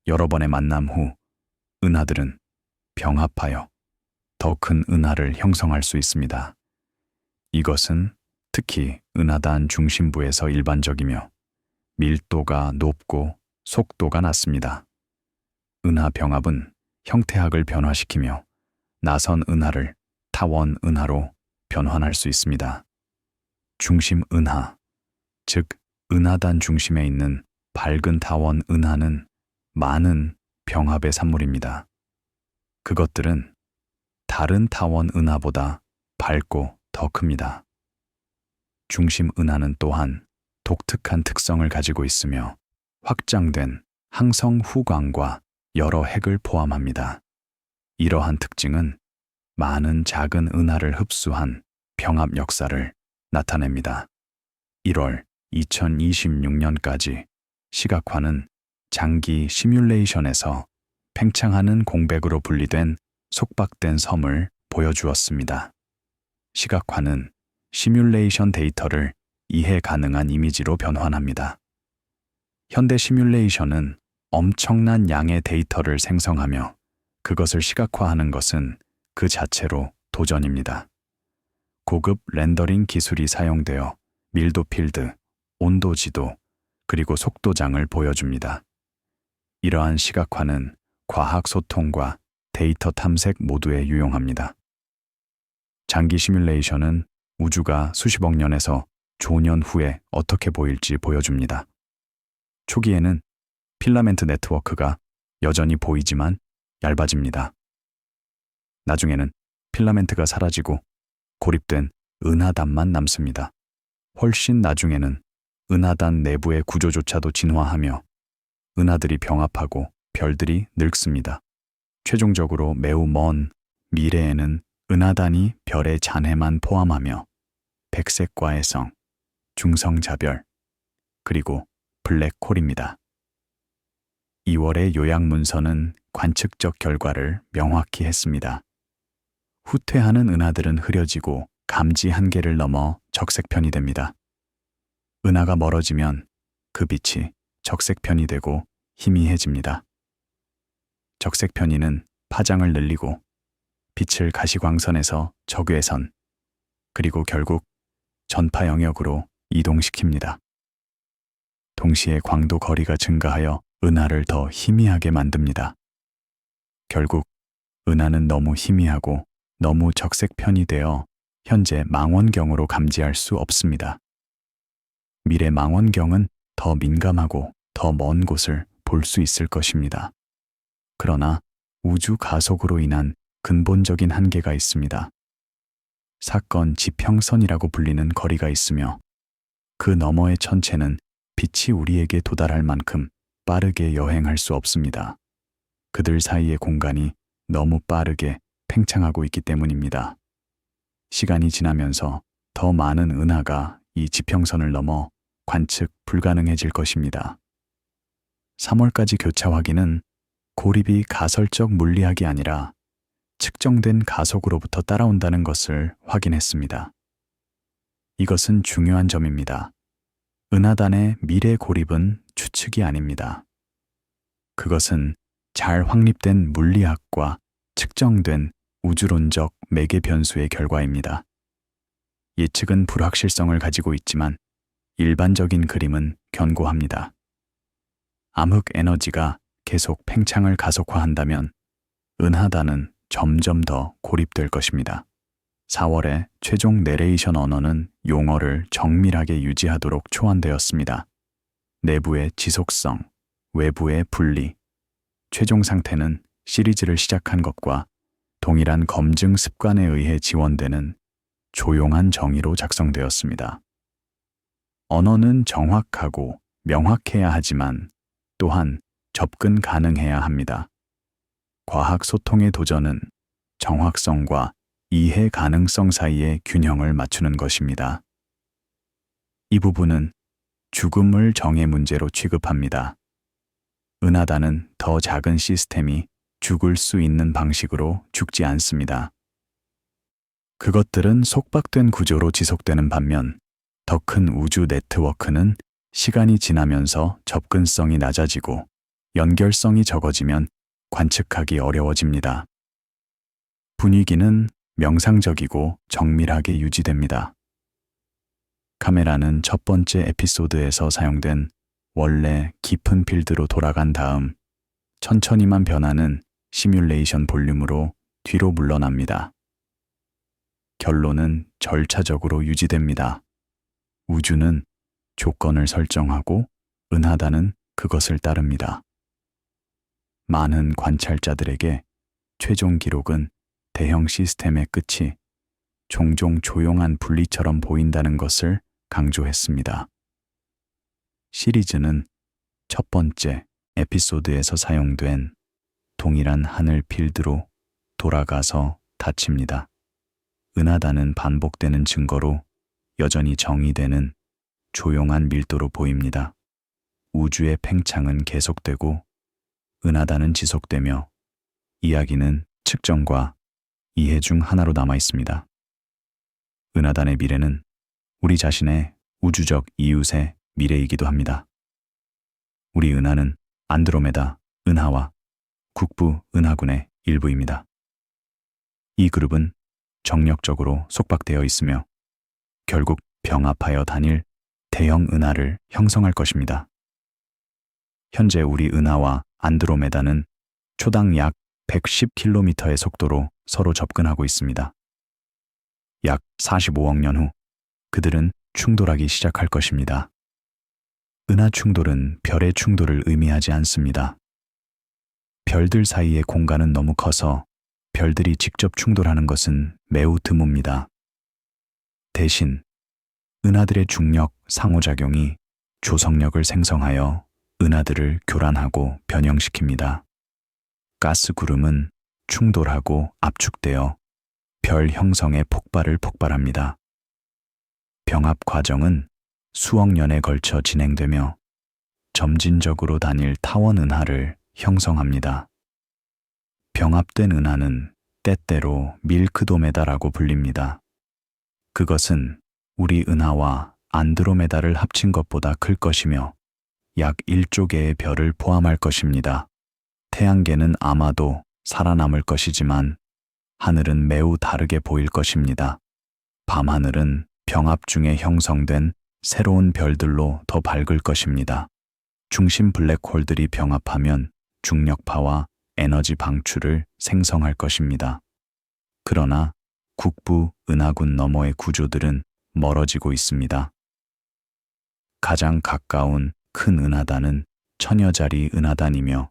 여러 번의 만남 후 은하들은 병합하여 더 큰 은하를 형성할 수 있습니다. 이것은 특히 은하단 중심부에서 일반적이며 밀도가 높고 속도가 낮습니다. 은하 병합은 형태학을 변화시키며 나선 은하를 타원 은하로 변환할 수 있습니다. 중심 은하, 즉 은하단 중심에 있는 밝은 타원 은하는 많은 병합의 산물입니다. 그것들은 다른 타원 은하보다 밝고 더 큽니다. 중심 은하는 또한 독특한 특성을 가지고 있으며 확장된 항성 후광과 여러 핵을 포함합니다. 이러한 특징은 많은 작은 은하를 흡수한 병합 역사를 나타냅니다. 1월 2026년까지 시각화는 장기 시뮬레이션에서 팽창하는 공백으로 분리된 속박된 섬을 보여주었습니다. 시각화는 시뮬레이션 데이터를 이해 가능한 이미지로 변환합니다. 현대 시뮬레이션은 엄청난 양의 데이터를 생성하며 그것을 시각화하는 것은 그 자체로 도전입니다. 고급 렌더링 기술이 사용되어 밀도 필드, 온도 지도, 그리고 속도장을 보여줍니다. 이러한 시각화는 과학 소통과 데이터 탐색 모두에 유용합니다. 장기 시뮬레이션은 우주가 수십억 년에서 조년 후에 어떻게 보일지 보여줍니다. 초기에는 필라멘트 네트워크가 여전히 보이지만 얇아집니다. 나중에는 필라멘트가 사라지고 고립된 은하단만 남습니다. 훨씬 나중에는 은하단 내부의 구조조차도 진화하며 은하들이 병합하고 별들이 늙습니다. 최종적으로 매우 먼 미래에는 은하단이 별의 잔해만 포함하며 백색과의 성, 중성자별, 그리고 블랙홀입니다. 2월의 요약 문서는 관측적 결과를 명확히 했습니다. 후퇴하는 은하들은 흐려지고 감지 한계를 넘어 적색편이 됩니다. 은하가 멀어지면 그 빛이 적색편이 되고 희미해집니다. 적색편이는 파장을 늘리고 빛을 가시광선에서 적외선, 그리고 결국 전파 영역으로 이동시킵니다. 동시에 광도 거리가 증가하여 은하를 더 희미하게 만듭니다. 결국 은하는 너무 희미하고 너무 적색편이 되어 현재 망원경으로 감지할 수 없습니다. 미래 망원경은 더 민감하고 더 먼 곳을 볼 수 있을 것입니다. 그러나 우주 가속으로 인한 근본적인 한계가 있습니다. 사건 지평선이라고 불리는 거리가 있으며 그 너머의 천체는 빛이 우리에게 도달할 만큼 빠르게 여행할 수 없습니다. 그들 사이의 공간이 너무 빠르게 팽창하고 있기 때문입니다. 시간이 지나면서 더 많은 은하가 이 지평선을 넘어 관측 불가능해질 것입니다. 3월까지 교차 확인은 고립이 가설적 물리학이 아니라 측정된 가속으로부터 따라온다는 것을 확인했습니다. 이것은 중요한 점입니다. 은하단의 미래 고립은 추측이 아닙니다. 그것은 잘 확립된 물리학과 측정된 우주론적 매개 변수의 결과입니다. 예측은 불확실성을 가지고 있지만 일반적인 그림은 견고합니다. 암흑 에너지가 계속 팽창을 가속화한다면 은하단은 점점 더 고립될 것입니다. 4월에 최종 내레이션 언어는 용어를 정밀하게 유지하도록 초안되었습니다. 내부의 지속성, 외부의 분리, 최종 상태는 시리즈를 시작한 것과 동일한 검증 습관에 의해 지원되는 조용한 정의로 작성되었습니다. 언어는 정확하고 명확해야 하지만 또한 접근 가능해야 합니다. 과학 소통의 도전은 정확성과 이해 가능성 사이의 균형을 맞추는 것입니다. 이 부분은 죽음을 정의 문제로 취급합니다. 은하단은 더 작은 시스템이 죽을 수 있는 방식으로 죽지 않습니다. 그것들은 속박된 구조로 지속되는 반면 더 큰 우주 네트워크는 시간이 지나면서 접근성이 낮아지고 연결성이 적어지면 관측하기 어려워집니다. 분위기는 명상적이고 정밀하게 유지됩니다. 카메라는 첫 번째 에피소드에서 사용된 원래 깊은 필드로 돌아간 다음 천천히만 변하는 시뮬레이션 볼륨으로 뒤로 물러납니다. 결론은 절차적으로 유지됩니다. 우주는 조건을 설정하고 은하단은 그것을 따릅니다. 많은 관찰자들에게 최종 기록은 대형 시스템의 끝이 종종 조용한 분리처럼 보인다는 것을 강조했습니다. 시리즈는 첫 번째 에피소드에서 사용된 동일한 하늘 필드로 돌아가서 닫힙니다. 은하단은 반복되는 증거로 여전히 정의되는 조용한 밀도로 보입니다. 우주의 팽창은 계속되고 은하단은 지속되며 이야기는 측정과 이해 중 하나로 남아 있습니다. 은하단의 미래는 우리 자신의 우주적 이웃의 미래이기도 합니다. 우리 은하는 안드로메다 은하와 국부 은하군의 일부입니다. 이 그룹은 정력적으로 속박되어 있으며 결국 병합하여 다닐 대형 은하를 형성할 것입니다. 현재 우리 은하와 안드로메다는 초당 약 110km의 속도로 서로 접근하고 있습니다. 약 45억 년 후 그들은 충돌하기 시작할 것입니다. 은하 충돌은 별의 충돌을 의미하지 않습니다. 별들 사이의 공간은 너무 커서 별들이 직접 충돌하는 것은 매우 드뭅니다. 대신 은하들의 중력 상호작용이 조성력을 생성하여 은하들을 교란하고 변형시킵니다. 가스 구름은 충돌하고 압축되어 별 형성의 폭발을 폭발합니다. 병합 과정은 수억 년에 걸쳐 진행되며 점진적으로 단일 타원 은하를 형성합니다. 병합된 은하는 때때로 밀크도메다라고 불립니다. 그것은 우리 은하와 안드로메다를 합친 것보다 클 것이며 약 1조 개의 별을 포함할 것입니다. 태양계는 아마도 살아남을 것이지만 하늘은 매우 다르게 보일 것입니다. 밤하늘은 병합 중에 형성된 새로운 별들로 더 밝을 것입니다. 중심 블랙홀들이 병합하면 중력파와 에너지 방출을 생성할 것입니다. 그러나 국부 은하군 너머의 구조들은 멀어지고 있습니다. 가장 가까운 큰 은하단은 천여자리 은하단이며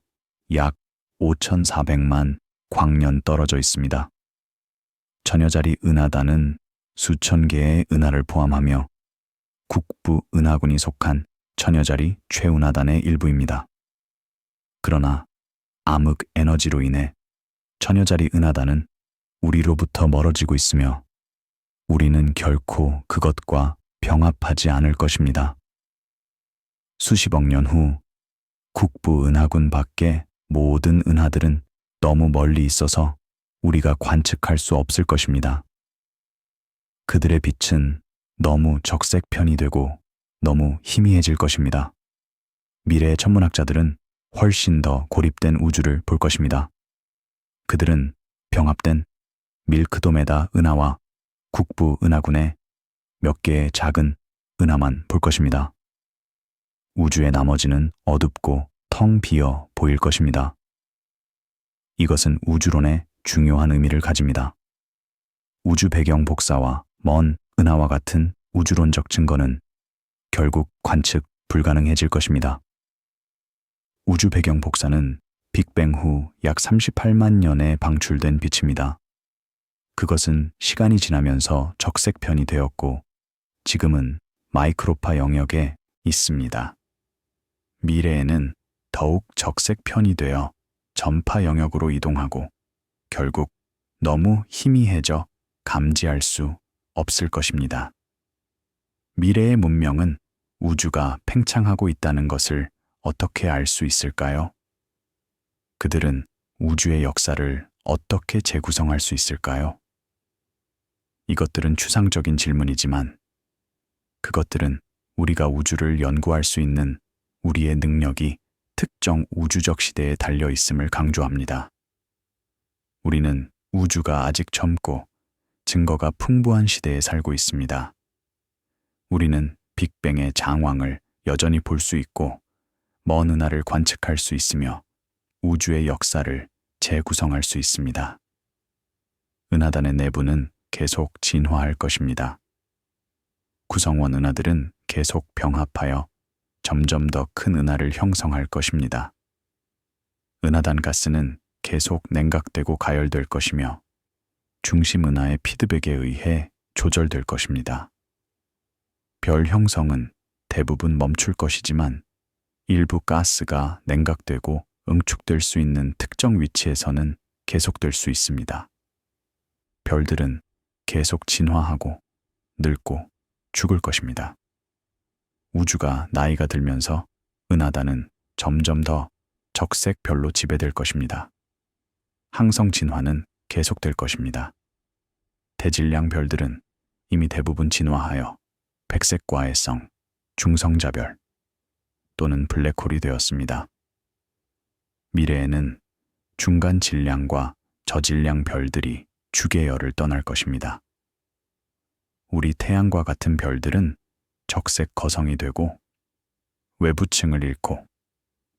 약 5,400만 광년 떨어져 있습니다. 천여자리 은하단은 수천 개의 은하를 포함하며 국부 은하군이 속한 천여자리 최은하단의 일부입니다. 그러나 암흑 에너지로 인해 천여자리 은하단은 우리로부터 멀어지고 있으며 우리는 결코 그것과 병합하지 않을 것입니다. 수십억 년 후 국부 은하군 밖의 모든 은하들은 너무 멀리 있어서 우리가 관측할 수 없을 것입니다. 그들의 빛은 너무 적색편이 되고 너무 희미해질 것입니다. 미래의 천문학자들은 훨씬 더 고립된 우주를 볼 것입니다. 그들은 병합된 밀크도메다 은하와 국부 은하군의 몇 개의 작은 은하만 볼 것입니다. 우주의 나머지는 어둡고 텅 비어 보일 것입니다. 이것은 우주론의 중요한 의미를 가집니다. 우주 배경 복사와 먼 은하와 같은 우주론적 증거는 결국 관측 불가능해질 것입니다. 우주 배경 복사는 빅뱅 후 약 38만 년에 방출된 빛입니다. 그것은 시간이 지나면서 적색편이 되었고 지금은 마이크로파 영역에 있습니다. 미래에는 더욱 적색편이 되어 전파 영역으로 이동하고 결국 너무 희미해져 감지할 수 없을 것입니다. 미래의 문명은 우주가 팽창하고 있다는 것을 어떻게 알 수 있을까요? 그들은 우주의 역사를 어떻게 재구성할 수 있을까요? 이것들은 추상적인 질문이지만 그것들은 우리가 우주를 연구할 수 있는 우리의 능력이 특정 우주적 시대에 달려 있음을 강조합니다. 우리는 우주가 아직 젊고 증거가 풍부한 시대에 살고 있습니다. 우리는 빅뱅의 장황을 여전히 볼 수 있고 먼 은하를 관측할 수 있으며 우주의 역사를 재구성할 수 있습니다. 은하단의 내부는 계속 진화할 것입니다. 구성원 은하들은 계속 병합하여 점점 더 큰 은하를 형성할 것입니다. 은하단 가스는 계속 냉각되고 가열될 것이며 중심 은하의 피드백에 의해 조절될 것입니다. 별 형성은 대부분 멈출 것이지만 일부 가스가 냉각되고 응축될 수 있는 특정 위치에서는 계속될 수 있습니다. 별들은 계속 진화하고 늙고 죽을 것입니다. 우주가 나이가 들면서 은하단은 점점 더 적색 별로 지배될 것입니다. 항성 진화는 계속될 것입니다. 대질량 별들은 이미 대부분 진화하여 백색과해성, 중성자별 또는 블랙홀이 되었습니다. 미래에는 중간 질량과 저질량 별들이 주계열을 떠날 것입니다. 우리 태양과 같은 별들은 적색 거성이 되고 외부층을 잃고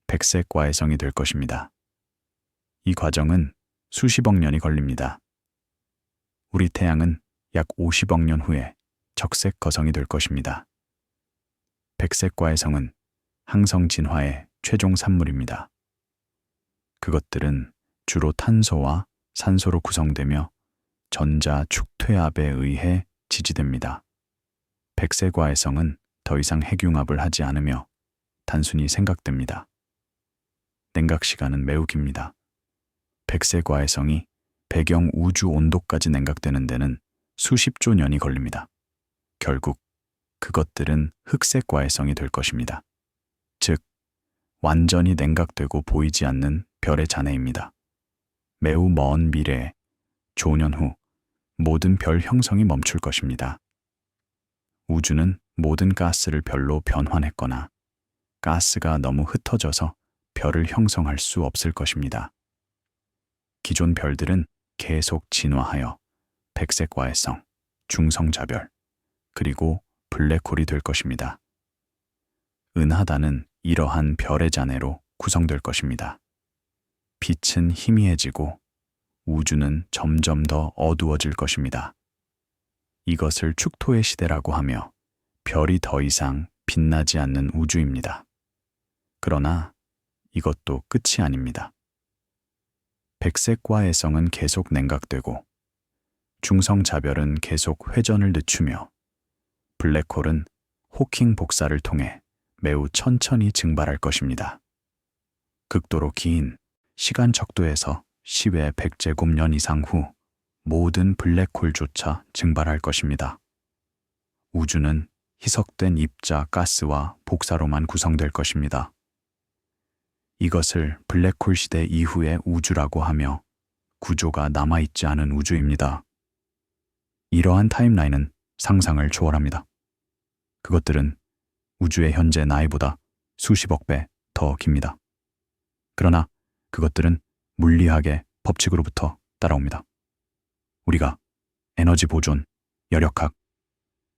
백색 과해성이 될 것입니다. 이 과정은 수십억 년이 걸립니다. 우리 태양은 약 50억 년 후에 적색 거성이 될 것입니다. 백색 과해성은 항성 진화의 최종 산물입니다. 그것들은 주로 탄소와 산소로 구성되며 전자 축퇴압에 의해 지지됩니다. 백색 과해성은 더 이상 핵융합을 하지 않으며 단순히 생각됩니다. 냉각 시간은 매우 깁니다. 백색 과해성이 배경 우주 온도까지 냉각되는 데는 수십조 년이 걸립니다. 결국 그것들은 흑색 과외성이 될 것입니다. 즉, 완전히 냉각되고 보이지 않는 별의 잔해입니다. 매우 먼 미래에 조년 후 모든 별 형성이 멈출 것입니다. 우주는 모든 가스를 별로 변환했거나 가스가 너무 흩어져서 별을 형성할 수 없을 것입니다. 기존 별들은 계속 진화하여 백색 과외성, 중성자별, 그리고 블랙홀이 될 것입니다. 은하단은 이러한 별의 잔해로 구성될 것입니다. 빛은 희미해지고 우주는 점점 더 어두워질 것입니다. 이것을 축토의 시대라고 하며 별이 더 이상 빛나지 않는 우주입니다. 그러나 이것도 끝이 아닙니다. 백색 과외성은 계속 냉각되고 중성자별은 계속 회전을 늦추며 블랙홀은 호킹 복사를 통해 매우 천천히 증발할 것입니다. 극도로 긴 시간 척도에서 10의 100제곱년 이상 후 모든 블랙홀조차 증발할 것입니다. 우주는 희석된 입자 가스와 복사로만 구성될 것입니다. 이것을 블랙홀 시대 이후의 우주라고 하며 구조가 남아있지 않은 우주입니다. 이러한 타임라인은 상상을 초월합니다. 그것들은 우주의 현재 나이보다 수십억 배 더 깁니다. 그러나 그것들은 물리학의 법칙으로부터 따라옵니다. 우리가 에너지 보존, 열역학,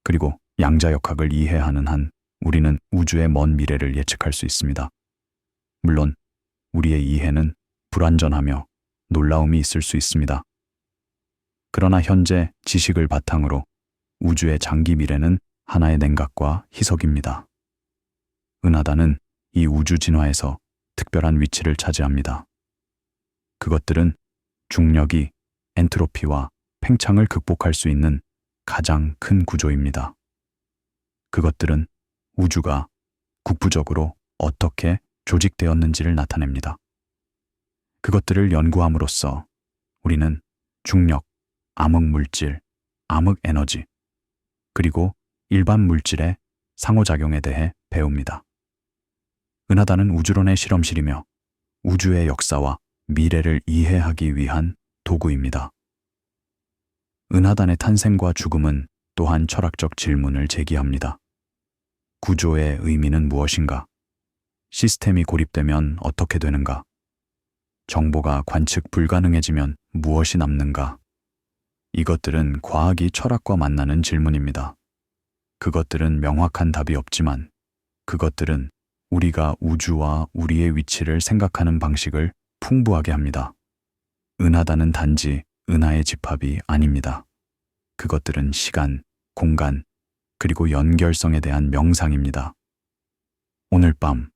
그리고 양자역학을 이해하는 한 우리는 우주의 먼 미래를 예측할 수 있습니다. 물론 우리의 이해는 불완전하며 놀라움이 있을 수 있습니다. 그러나 현재 지식을 바탕으로 우주의 장기 미래는 하나의 냉각과 희석입니다. 은하단은 이 우주 진화에서 특별한 위치를 차지합니다. 그것들은 중력이 엔트로피와 팽창을 극복할 수 있는 가장 큰 구조입니다. 그것들은 우주가 국부적으로 어떻게 조직되었는지를 나타냅니다. 그것들을 연구함으로써 우리는 중력, 암흑물질, 암흑에너지, 그리고 일반 물질의 상호작용에 대해 배웁니다. 은하단은 우주론의 실험실이며 우주의 역사와 미래를 이해하기 위한 도구입니다. 은하단의 탄생과 죽음은 또한 철학적 질문을 제기합니다. 구조의 의미는 무엇인가? 시스템이 고립되면 어떻게 되는가? 정보가 관측 불가능해지면 무엇이 남는가? 이것들은 과학이 철학과 만나는 질문입니다. 그것들은 명확한 답이 없지만 그것들은 우리가 우주와 우리의 위치를 생각하는 방식을 풍부하게 합니다. 은하단은 단지 은하의 집합이 아닙니다. 그것들은 시간, 공간, 그리고 연결성에 대한 명상입니다. 오늘 밤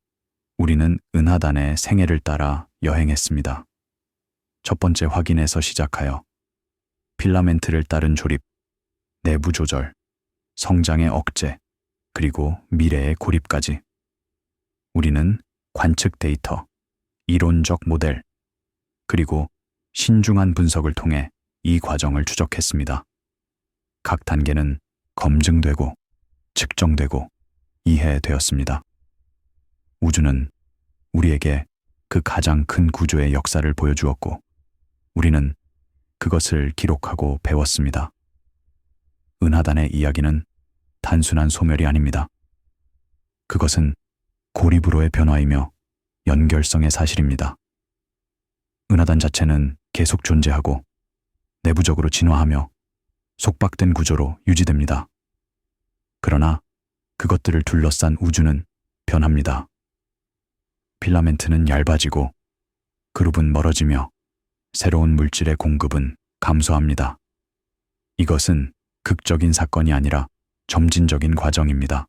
우리는 은하단의 생애를 따라 여행했습니다. 첫 번째 확인에서 시작하여 필라멘트를 따른 조립, 내부 조절, 성장의 억제, 그리고 미래의 고립까지. 우리는 관측 데이터, 이론적 모델, 그리고 신중한 분석을 통해 이 과정을 추적했습니다. 각 단계는 검증되고 측정되고 이해되었습니다. 우주는 우리에게 그 가장 큰 구조의 역사를 보여주었고 우리는 그것을 기록하고 배웠습니다. 은하단의 이야기는 단순한 소멸이 아닙니다. 그것은 고립으로의 변화이며 연결성의 사실입니다. 은하단 자체는 계속 존재하고 내부적으로 진화하며 속박된 구조로 유지됩니다. 그러나 그것들을 둘러싼 우주는 변합니다. 필라멘트는 얇아지고 그룹은 멀어지며 새로운 물질의 공급은 감소합니다. 이것은 극적인 사건이 아니라 점진적인 과정입니다.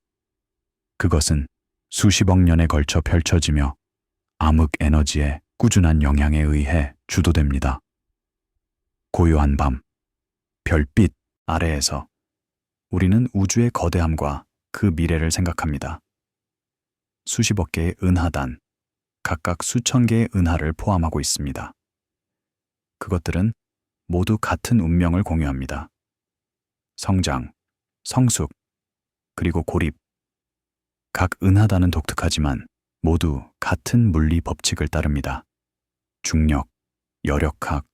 그것은 수십억 년에 걸쳐 펼쳐지며 암흑 에너지의 꾸준한 영향에 의해 주도됩니다. 고요한 밤, 별빛 아래에서 우리는 우주의 거대함과 그 미래를 생각합니다. 수십억 개의 은하단, 각각 수천 개의 은하를 포함하고 있습니다. 그것들은 모두 같은 운명을 공유합니다. 성장, 성숙, 그리고 고립. 각 은하단은 독특하지만 모두 같은 물리 법칙을 따릅니다. 중력, 여력학,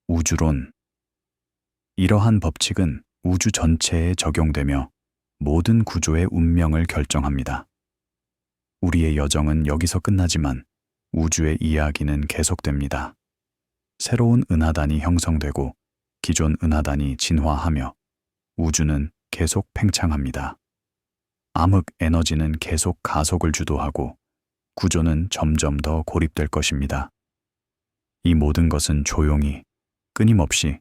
우주론. 이러한 법칙은 우주 전체에 적용되며 모든 구조의 운명을 결정합니다. 우리의 여정은 여기서 끝나지만 우주의 이야기는 계속됩니다. 새로운 은하단이 형성되고 기존 은하단이 진화하며 우주는 계속 팽창합니다. 암흑 에너지는 계속 가속을 주도하고 구조는 점점 더 고립될 것입니다. 이 모든 것은 조용히, 끊임없이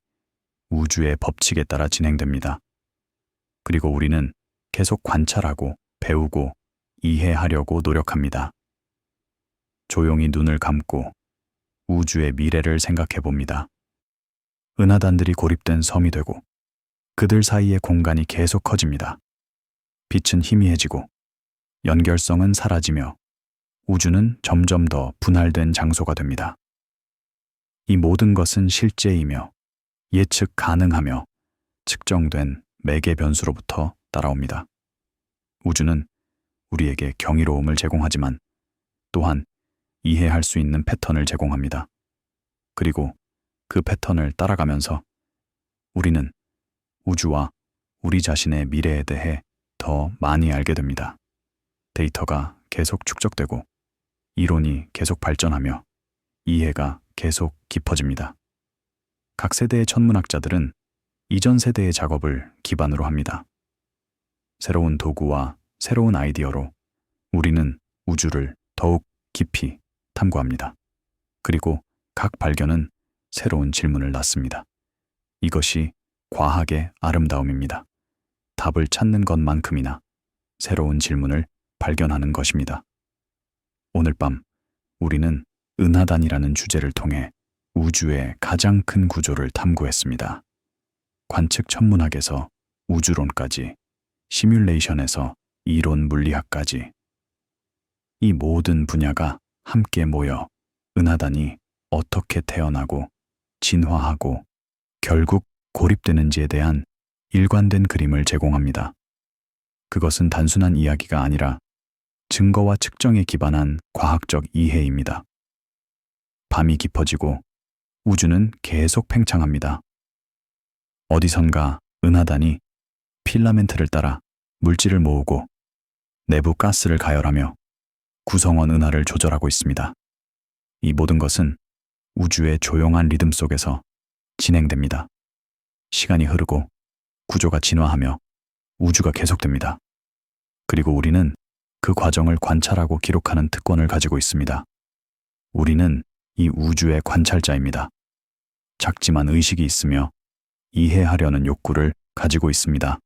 우주의 법칙에 따라 진행됩니다. 그리고 우리는 계속 관찰하고 배우고 이해하려고 노력합니다. 조용히 눈을 감고 우주의 미래를 생각해 봅니다. 은하단들이 고립된 섬이 되고 그들 사이의 공간이 계속 커집니다. 빛은 희미해지고 연결성은 사라지며 우주는 점점 더 분할된 장소가 됩니다. 이 모든 것은 실제이며 예측 가능하며 측정된 매개 변수로부터 따라옵니다. 우주는 우리에게 경이로움을 제공하지만 또한 이해할 수 있는 패턴을 제공합니다. 그리고 그 패턴을 따라가면서 우리는 우주와 우리 자신의 미래에 대해 더 많이 알게 됩니다. 데이터가 계속 축적되고 이론이 계속 발전하며 이해가 계속 깊어집니다. 각 세대의 천문학자들은 이전 세대의 작업을 기반으로 합니다. 새로운 도구와 새로운 아이디어로 우리는 우주를 더욱 깊이 탐구합니다. 그리고 각 발견은 새로운 질문을 낳습니다. 이것이 과학의 아름다움입니다. 답을 찾는 것만큼이나 새로운 질문을 발견하는 것입니다. 오늘 밤 우리는 은하단이라는 주제를 통해 우주의 가장 큰 구조를 탐구했습니다. 관측 천문학에서 우주론까지, 시뮬레이션에서 이론 물리학까지 이 모든 분야가 함께 모여 은하단이 어떻게 태어나고 진화하고 결국 고립되는지에 대한 일관된 그림을 제공합니다. 그것은 단순한 이야기가 아니라 증거와 측정에 기반한 과학적 이해입니다. 밤이 깊어지고 우주는 계속 팽창합니다. 어디선가 은하단이 필라멘트를 따라 물질을 모으고 내부 가스를 가열하며 구성원 은하를 조절하고 있습니다. 이 모든 것은 우주의 조용한 리듬 속에서 진행됩니다. 시간이 흐르고 구조가 진화하며 우주가 계속됩니다. 그리고 우리는 그 과정을 관찰하고 기록하는 특권을 가지고 있습니다. 우리는 이 우주의 관찰자입니다. 작지만 의식이 있으며 이해하려는 욕구를 가지고 있습니다.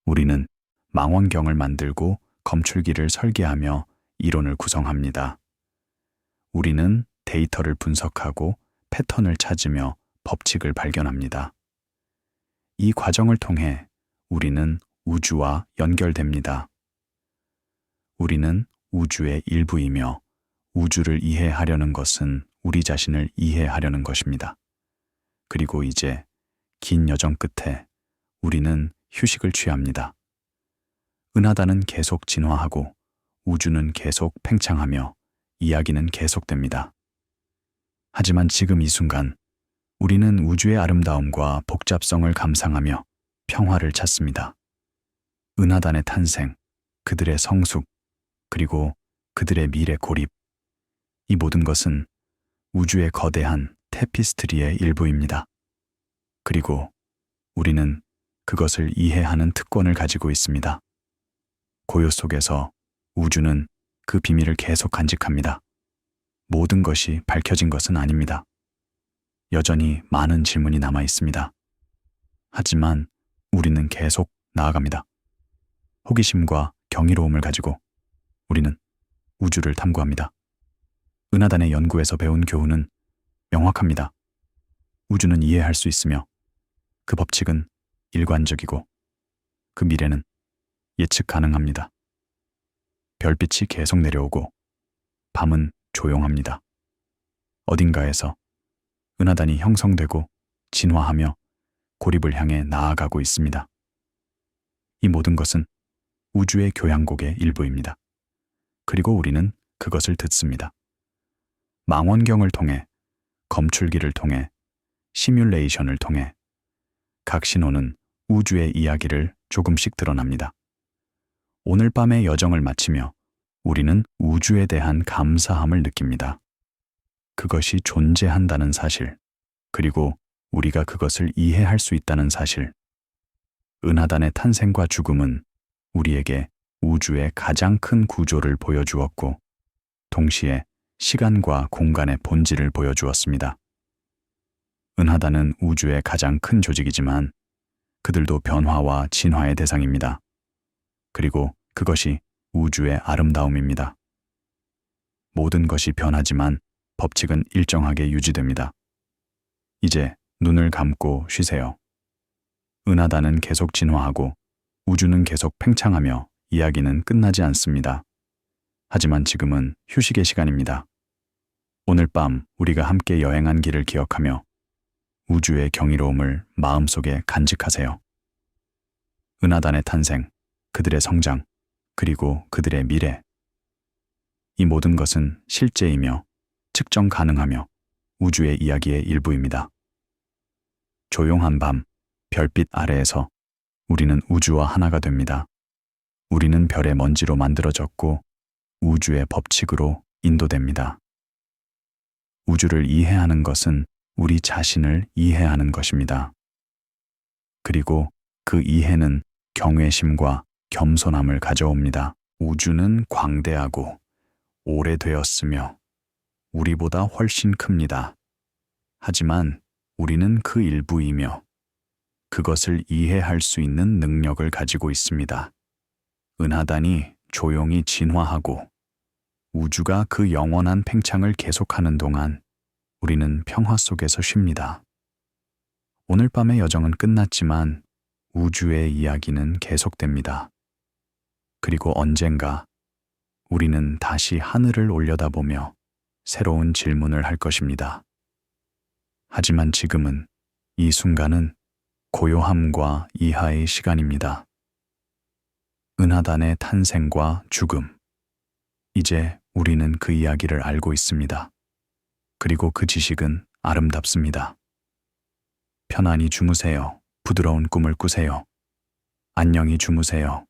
우리는 망원경을 만들고 검출기를 설계하며 이론을 구성합니다. 우리는 데이터를 분석하고 패턴을 찾으며 법칙을 발견합니다. 이 과정을 통해 우리는 우주와 연결됩니다. 우리는 우주의 일부이며 우주를 이해하려는 것은 우리 자신을 이해하려는 것입니다. 그리고 이제 긴 여정 끝에 우리는 휴식을 취합니다. 은하단은 계속 진화하고 우주는 계속 팽창하며 이야기는 계속됩니다. 하지만 지금 이 순간 우리는 우주의 아름다움과 복잡성을 감상하며 평화를 찾습니다. 은하단의 탄생, 그들의 성숙, 그리고 그들의 미래 고립. 이 모든 것은 우주의 거대한 테피스트리의 일부입니다. 그리고 우리는 그것을 이해하는 특권을 가지고 있습니다. 고요 속에서 우주는 그 비밀을 계속 간직합니다. 모든 것이 밝혀진 것은 아닙니다. 여전히 많은 질문이 남아 있습니다. 하지만 우리는 계속 나아갑니다. 호기심과 경이로움을 가지고 우리는 우주를 탐구합니다. 은하단의 연구에서 배운 교훈은 명확합니다. 우주는 이해할 수 있으며 그 법칙은 일관적이고 그 미래는 예측 가능합니다. 별빛이 계속 내려오고 밤은 조용합니다. 어딘가에서 은하단이 형성되고 진화하며 고립을 향해 나아가고 있습니다. 이 모든 것은 우주의 교향곡의 일부입니다. 그리고 우리는 그것을 듣습니다. 망원경을 통해, 검출기를 통해, 시뮬레이션을 통해 각 신호는 우주의 이야기를 조금씩 드러납니다. 오늘 밤의 여정을 마치며 우리는 우주에 대한 감사함을 느낍니다. 그것이 존재한다는 사실, 그리고 우리가 그것을 이해할 수 있다는 사실. 은하단의 탄생과 죽음은 우리에게 우주의 가장 큰 구조를 보여주었고, 동시에 시간과 공간의 본질을 보여주었습니다. 은하단은 우주의 가장 큰 조직이지만 그들도 변화와 진화의 대상입니다. 그리고 그것이 우주의 아름다움입니다. 모든 것이 변하지만 법칙은 일정하게 유지됩니다. 이제 눈을 감고 쉬세요. 은하단은 계속 진화하고 우주는 계속 팽창하며 이야기는 끝나지 않습니다. 하지만 지금은 휴식의 시간입니다. 오늘 밤 우리가 함께 여행한 길을 기억하며 우주의 경이로움을 마음속에 간직하세요. 은하단의 탄생, 그들의 성장, 그리고 그들의 미래. 이 모든 것은 실제이며 측정 가능하며 우주의 이야기의 일부입니다. 조용한 밤, 별빛 아래에서 우리는 우주와 하나가 됩니다. 우리는 별의 먼지로 만들어졌고 우주의 법칙으로 인도됩니다. 우주를 이해하는 것은 우리 자신을 이해하는 것입니다. 그리고 그 이해는 경외심과 겸손함을 가져옵니다. 우주는 광대하고 오래되었으며 우리보다 훨씬 큽니다. 하지만 우리는 그 일부이며 그것을 이해할 수 있는 능력을 가지고 있습니다. 은하단이 조용히 진화하고 우주가 그 영원한 팽창을 계속하는 동안 우리는 평화 속에서 쉽니다. 오늘 밤의 여정은 끝났지만 우주의 이야기는 계속됩니다. 그리고 언젠가 우리는 다시 하늘을 올려다보며 새로운 질문을 할 것입니다. 하지만 지금은, 이 순간은 고요함과 이하의 시간입니다. 은하단의 탄생과 죽음. 이제 우리는 그 이야기를 알고 있습니다. 그리고 그 지식은 아름답습니다. 편안히 주무세요. 부드러운 꿈을 꾸세요. 안녕히 주무세요.